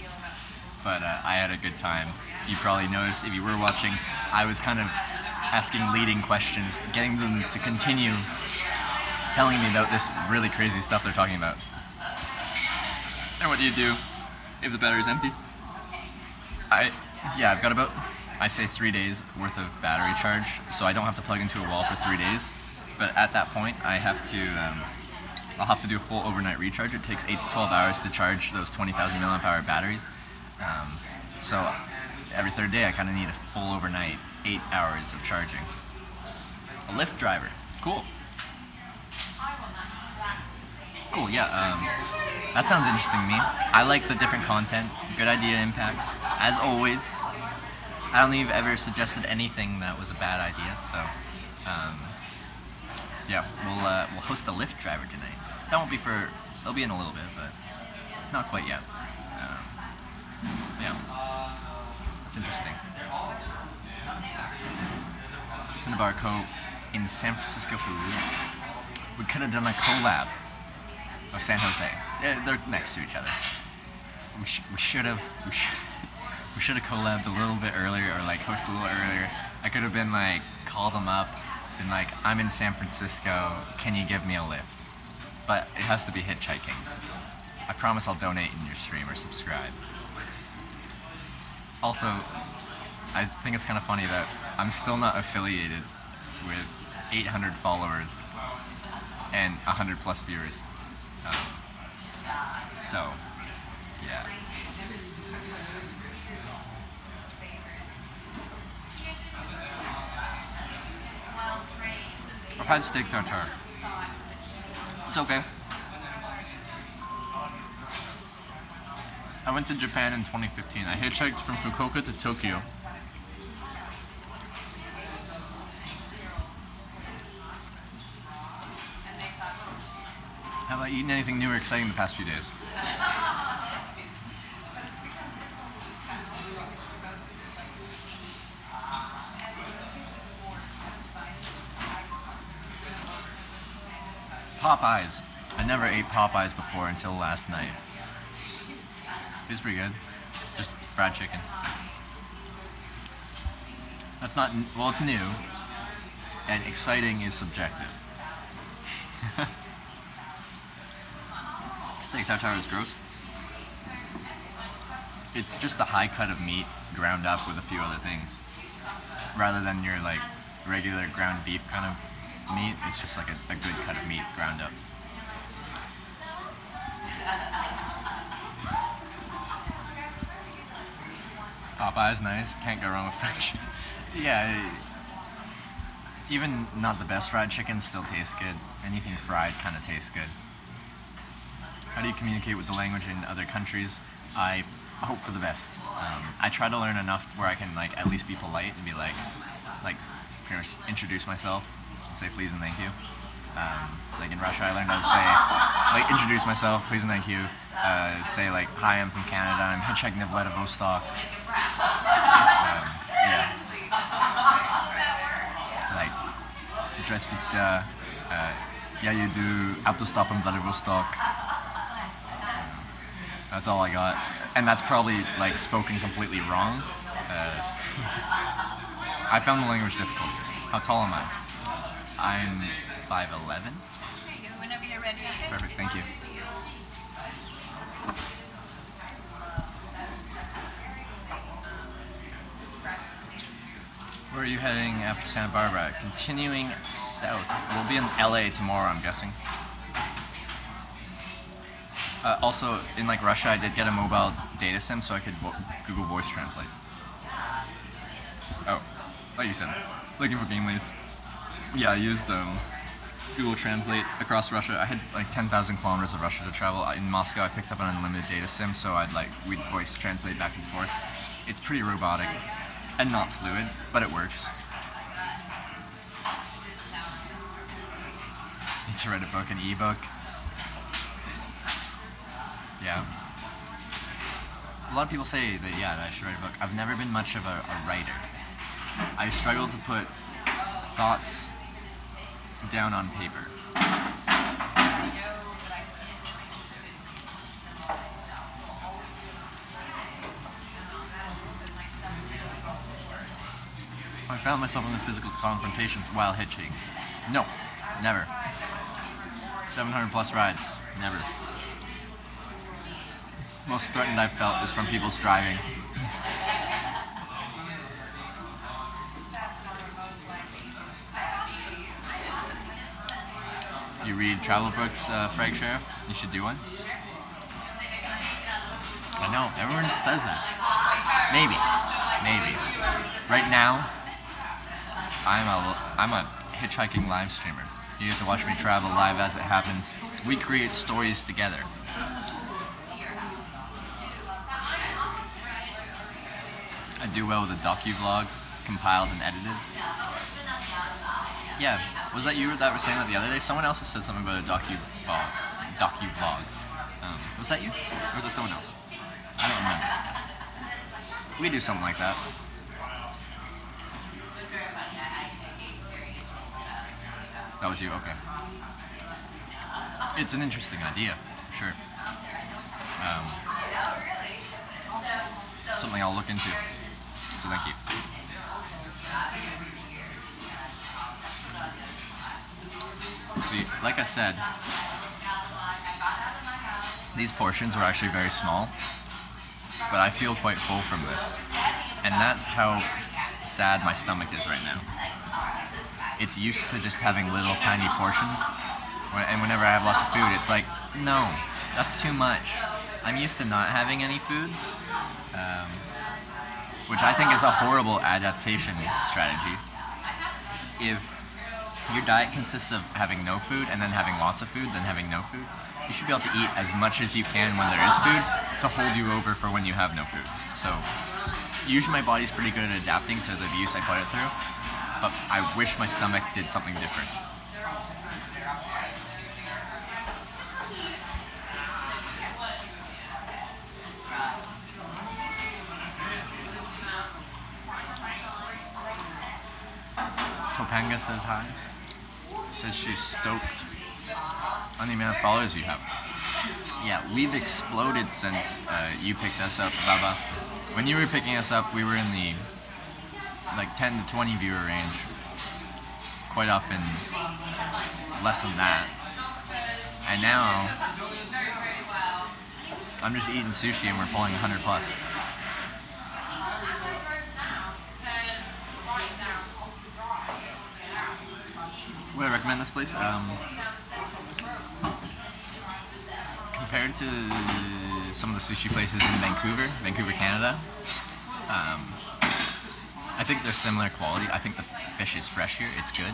but I had a good time. You probably noticed if you were watching, I was kind of asking leading questions, getting them to continue to telling me about this really crazy stuff they're talking about. And what do you do if the battery's empty? I've got about, I say 3 days worth of battery charge, so I don't have to plug into a wall for 3 days. But at that point, I'll have to do a full overnight recharge. It takes 8 to 12 hours to charge those 20,000 milliamp hour batteries. So every third day, I kind of need a full overnight 8 hours of charging. A Lyft driver, cool. Cool, yeah. That sounds interesting to me. I like the different content, good idea impact. As always, I don't think you've ever suggested anything that was a bad idea, so yeah, we'll host a Lyft driver tonight. That won't be for, it'll be in a little bit, but not quite yet. Yeah, that's interesting. Cinnabar Co. in San Francisco for Lyft. We could have done a collab of San Jose. Yeah, they're next to each other. We should have collabed a little bit earlier, or like hosted a little earlier. I could have been like, called them up, been like, I'm in San Francisco, can you give me a lift? But it has to be hitchhiking. I promise I'll donate in your stream or subscribe. Also, I think it's kind of funny that I'm still not affiliated with 800 followers and 100 plus viewers. So, yeah. I've had steak tartare. It's okay. I went to Japan in 2015. I hitchhiked from Fukuoka to Tokyo. Have I eaten anything new or exciting the past few days? Popeyes. I never ate Popeyes before until last night. It was pretty good. Just fried chicken. That's not, well, it's new. And exciting is subjective. Steak tartare is gross. It's just a high cut of meat ground up with a few other things. Rather than your like regular ground beef kind of meat, it's just like a good cut of meat ground up. Popeye's nice, can't go wrong with fried chicken. Yeah, even not the best fried chicken still tastes good. Anything fried kind of tastes good. How do you communicate with the language in other countries? I hope for the best. I try to learn enough where I can like at least be polite and be like pretty much introduce myself, say please and thank you. Like in Russia, I learned how to say like introduce myself, please and thank you. Say like hi, I'm from Canada, I'm hitchhiking to Vladivostok. Yeah. Like здравствуйте, я еду автостопом Vladivostok. That's all I got, and that's probably like spoken completely wrong. I found the language difficult. How tall am I? I'm 5'11". Whenever you're ready. Okay? Perfect, thank you. Where are you heading after Santa Barbara? Continuing south. We'll be in LA tomorrow, I'm guessing. Also, in like Russia, I did get a mobile data sim so I could Google Voice Translate. Oh, like you said, looking for game leads. Yeah, I used Google Translate across Russia. I had like 10,000 kilometers of Russia to travel. In Moscow, I picked up an unlimited data sim, so we'd voice translate back and forth. It's pretty robotic and not fluid, but it works. Need to write a book, an ebook. Yeah. A lot of people say that, that I should write a book. I've never been much of a writer. I struggle to put thoughts down on paper. I found myself in a physical confrontation while hitching. No, never. 700 plus rides. Never. Most threatened I've felt is from people's driving. You read travel books, Frank Sheriff? You should do one. I know, everyone says that. Maybe. Right now, I'm a hitchhiking live streamer. You get to watch me travel live as it happens. We create stories together. I do well with a docu-vlog, compiled and edited. Yeah, was that you that were saying that the other day? Someone else has said something about a docu-vlog. Was that you? Or was it someone else? I don't remember. We do something like that. That was you, okay. It's an interesting idea, for sure. Something I'll look into. So thank you. See, like I said, these portions were actually very small, but I feel quite full from this. And that's how sad my stomach is right now. It's used to just having little tiny portions, and whenever I have lots of food, it's like, no, that's too much. I'm used to not having any food, which I think is a horrible adaptation strategy. If your diet consists of having no food and then having lots of food, then having no food, you should be able to eat as much as you can when there is food to hold you over for when you have no food. So usually my body's pretty good at adapting to the abuse I put it through, but I wish my stomach did something different. Topanga says hi. Says she's stoked on the amount of followers you have. Yeah, we've exploded since you picked us up, Baba. When you were picking us up, we were in the like 10 to 20 viewer range. Quite often less than that. And now I'm just eating sushi and we're pulling 100 plus. Would I recommend this place? Compared to some of the sushi places in Vancouver, Canada, I think they're similar quality. I think the fish is fresh here. It's good.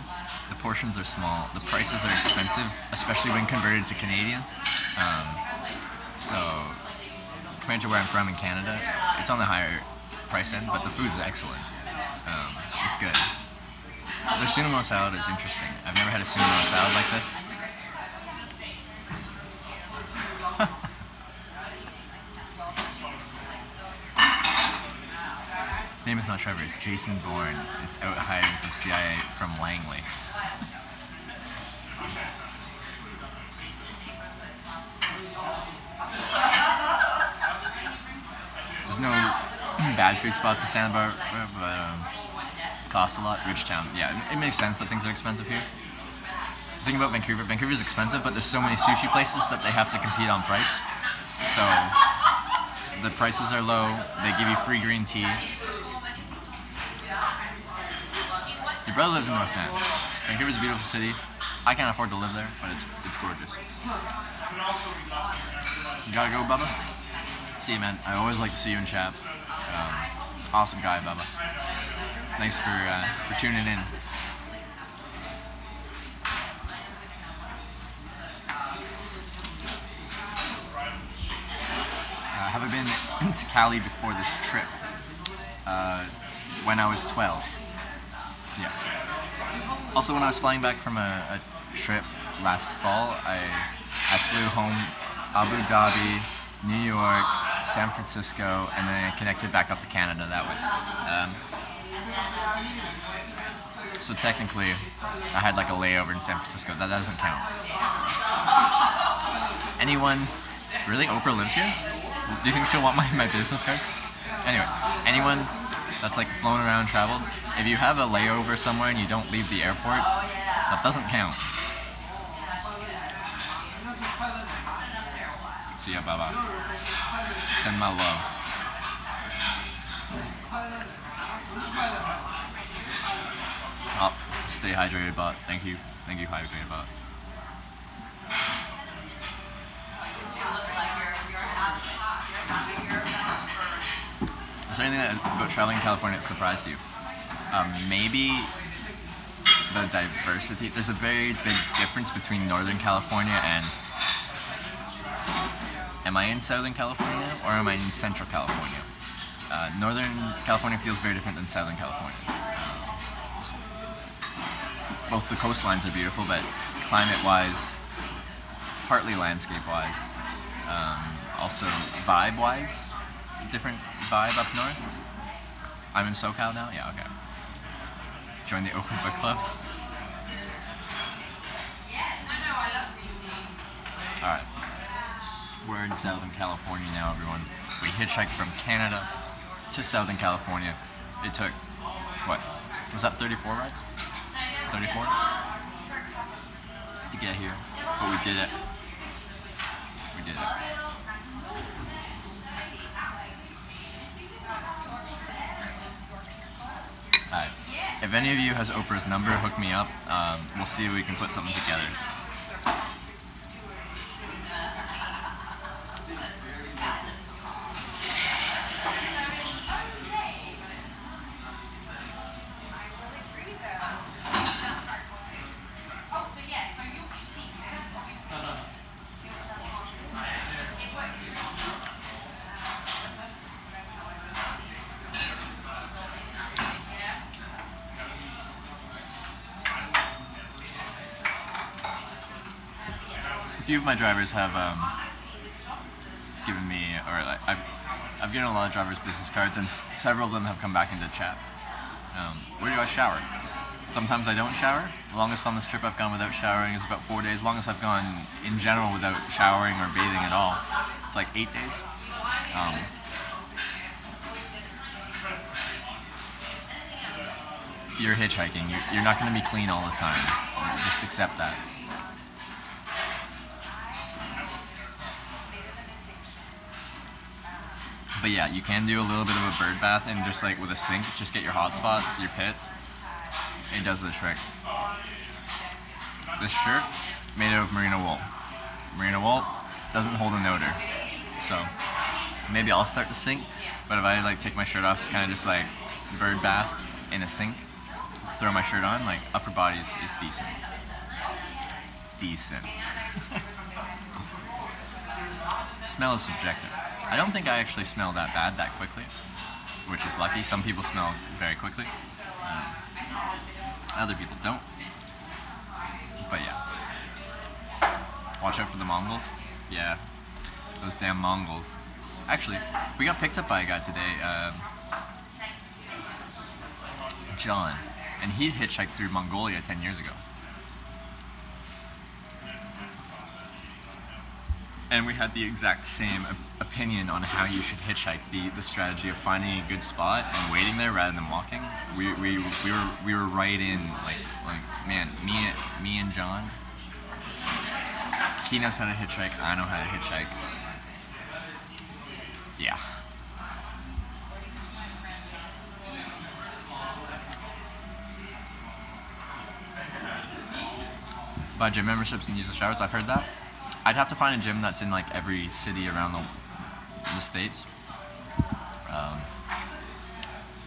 The portions are small. The prices are expensive, especially when converted to Canadian. So compared to where I'm from in Canada, it's on the higher price end, but the food's excellent. It's good. Their sumo salad is interesting. I've never had a sumo salad like this. His name is not Trevor, it's Jason Bourne. Is out hiding from CIA from Langley. There's no bad food spots in Santa Barbara, but costs a lot. Rich town. Yeah, it makes sense that things are expensive here. The thing about Vancouver's expensive, but there's so many sushi places that they have to compete on price. So the prices are low. They give you free green tea. Your brother lives in North Van. Vancouver's a beautiful city. I can't afford to live there, but it's gorgeous. You gotta go, Bubba? See you, man. I always like to see you in chat. Awesome guy, Bubba. Thanks for tuning in. Have I been to Cali before this trip? When I was 12. Yes. Also, when I was flying back from a trip last fall, I flew home Abu Dhabi, New York, San Francisco, and then I connected back up to Canada that way. So technically, I had like a layover in San Francisco. That doesn't count. Anyone, really? Oprah lives here? Do you think she'll want my business card? Anyway, anyone that's like flown around, traveled, if you have a layover somewhere and you don't leave the airport, that doesn't count. See ya, bye bye. Send my love. Oh, stay hydrated, bot. Thank you, hydrated, bot. Is there anything about traveling in California that surprised you? Maybe the diversity. There's a very big difference between Northern California and. Am I in Southern California or am I in Central California? Northern California feels very different than Southern California. Both the coastlines are beautiful, but climate-wise, partly landscape-wise, also vibe-wise, different vibe up north. I'm in SoCal now? Yeah, okay. Join the Open Book Club. Alright. We're in Southern California now, everyone. We hitchhiked from Canada to Southern California. It took, what? Was that 34 rides? 34? To get here. But we did it. We did it. Alright. If any of you has Oprah's number, hook me up. We'll see if we can put something together. A few of my drivers have given me, or I've given a lot of drivers business cards, and several of them have come back into chat. Where do I shower? Sometimes I don't shower. The longest on this trip I've gone without showering is about 4 days. Longest I've gone in general without showering or bathing at all, it's like 8 days. You're hitchhiking. You're not going to be clean all the time. Just accept that. But yeah, you can do a little bit of a bird bath and just like with a sink, just get your hot spots, your pits. It does the trick. This shirt, made out of merino wool. Merino wool doesn't hold an odor. So maybe I'll start to sink, but if I like take my shirt off, kind of just like bird bath in a sink, throw my shirt on, like upper body is decent. Decent. Smell is subjective. I don't think I actually smell that bad that quickly, which is lucky. Some people smell very quickly. Other people don't. But yeah. Watch out for the Mongols. Yeah. Those damn Mongols. Actually, we got picked up by a guy today, John, and he hitchhiked through Mongolia 10 years ago. And we had the exact same opinion on how you should hitchhike, the strategy of finding a good spot and waiting there rather than walking. We were right in, like man, me and John. He knows how to hitchhike, I know how to hitchhike. Yeah. Buy gym memberships and use the showers, I've heard that. I'd have to find a gym that's in like every city around the states,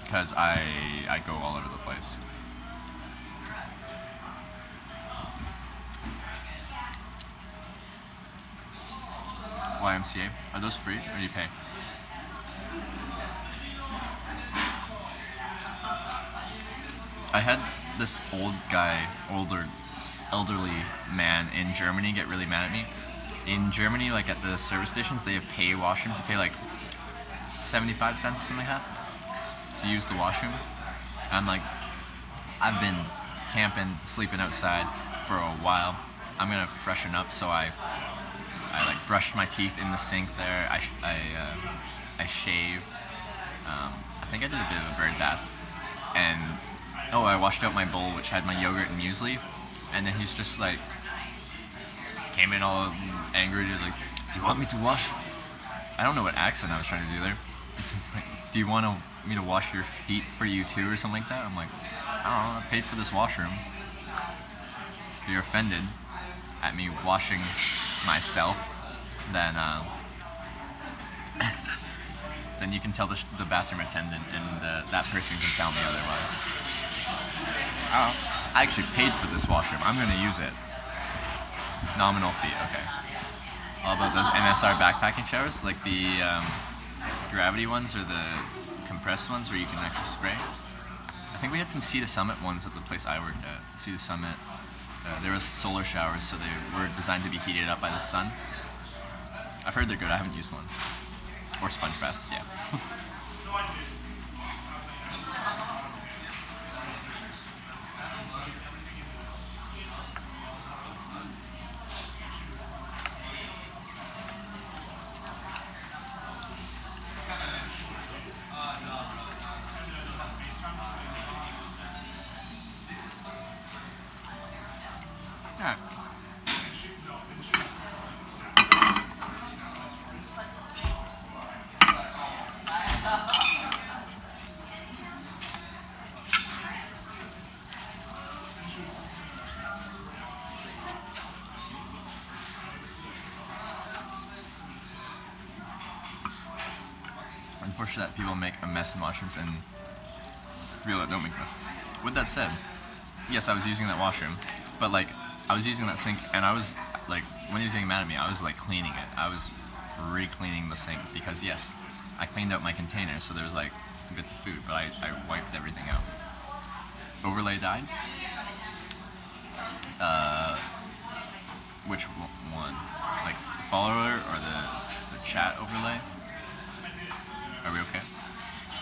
because I go all over the place. YMCA, are those free or do you pay? I had this elderly man in Germany get really mad at me. In Germany, like at the service stations, they have pay washrooms. You pay like 75 cents or something like that to use the washroom. I'm like, I've been camping, sleeping outside for a while. I'm gonna freshen up, so I like brushed my teeth in the sink there. I shaved. I think I did a bit of a bird bath, and I washed out my bowl, which had my yogurt and muesli. And then he's just like, came in all angry. He was like, Do you want me to wash? I don't know what accent I was trying to do there. It's just like, do you want me to wash your feet for you too, or something like that? I'm like, I don't know. I paid for this washroom. If you're offended at me washing myself, then then you can tell the bathroom attendant, and that person can tell me otherwise. I actually paid for this washroom. I'm going to use it. Nominal fee, okay. All about those MSR backpacking showers, like the gravity ones or the compressed ones where you can actually spray. I think we had some Sea to Summit ones at the place I worked at. Sea to Summit. There was solar showers, so they were designed to be heated up by the sun. I've heard they're good. I haven't used one. Or sponge baths, yeah. Alright. Unfortunate that people make a mess in washrooms and people that don't make a mess. With that said, yes, I was using that washroom, but like I was using that sink, and I was like, when he was getting mad at me, I was like cleaning it. I was re-cleaning the sink because yes, I cleaned out my container, so there was like bits of food, but I wiped everything out. Overlay died. Which one? Like the follower or the chat overlay? Are we okay?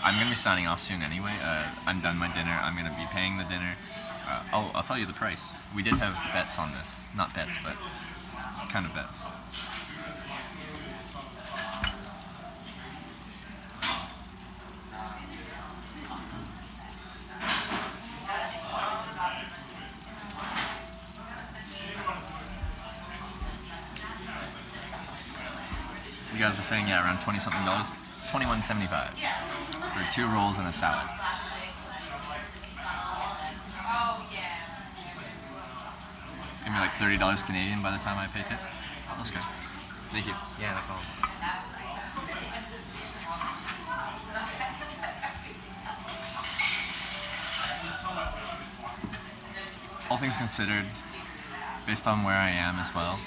I'm gonna be signing off soon anyway. I'm done my dinner. I'm gonna be paying the dinner. I'll tell you the price. We did have bets on this. Not bets, but just kind of bets. You guys were saying, yeah, around $20-something. It's $21.75 for 2 rolls and a salad. It's gonna be like $30 Canadian by the time I pay tip. That's good. Thank you. Yeah, no problem. All things considered, based on where I am as well,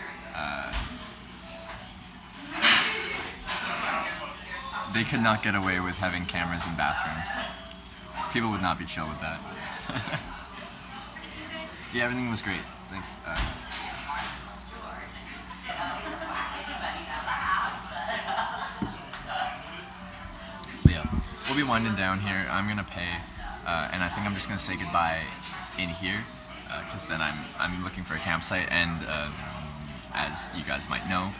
they could not get away with having cameras in bathrooms. People would not be chill with that. Yeah, everything was great. Thanks. But yeah, we'll be winding down here. I'm gonna pay, and I think I'm just gonna say goodbye in here, because then I'm looking for a campsite, and as you guys might know,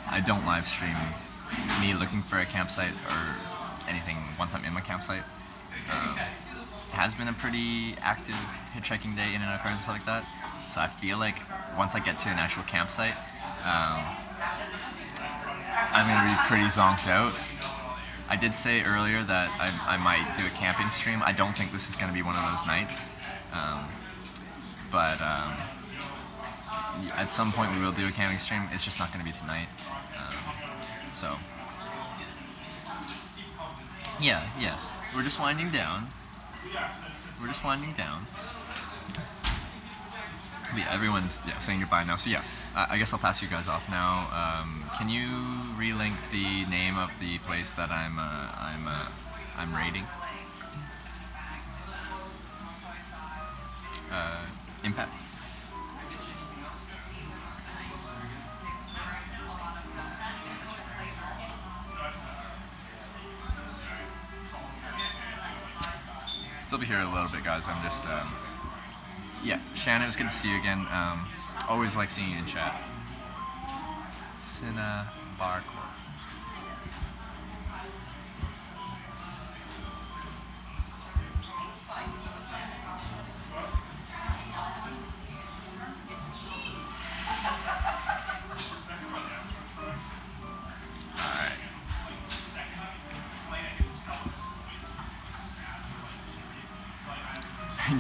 I don't live stream me looking for a campsite or anything once I'm in my campsite. It has been a pretty active hitchhiking day, in and out of cars and stuff like that. So I feel like once I get to an actual campsite, I'm gonna be pretty zonked out. I did say earlier that I might do a camping stream. I don't think this is gonna be one of those nights, but at some point we will do a camping stream. It's just not gonna be tonight. So yeah, we're just winding down. But yeah, everyone's saying goodbye now. So yeah, I guess I'll pass you guys off now. Can you relink the name of the place that I'm raiding? Impact. Still be here a little bit, guys. I'm just, yeah. Shannon, it was good to see you again. Always like seeing you in chat. Cinna Bar Corp.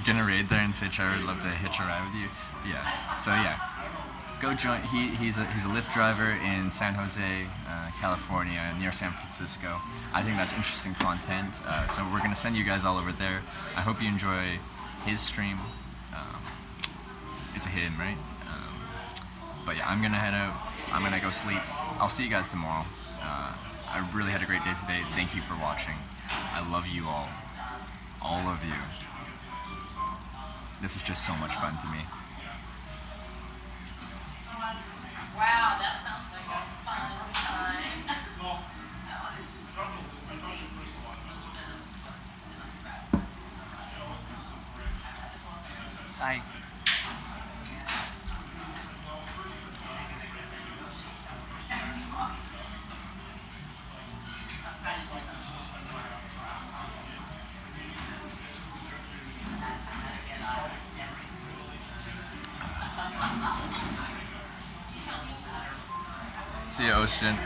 gonna raid there and say Trevor would love to hitch a ride with you. Yeah. So yeah, go join. He's a Lyft driver in San Jose, California, near San Francisco. I think that's interesting content. So we're gonna send you guys all over there. I hope you enjoy his stream. It's a him, right? But yeah, I'm gonna head out. I'm gonna go sleep. I'll see you guys tomorrow. I really had a great day today. Thank you for watching. I love you all of you. This is just so much fun to me. Wow, that sounds like a fun time. Bye. See you, Ocean.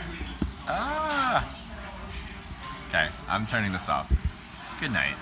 Ah! Okay, I'm turning this off. Good night.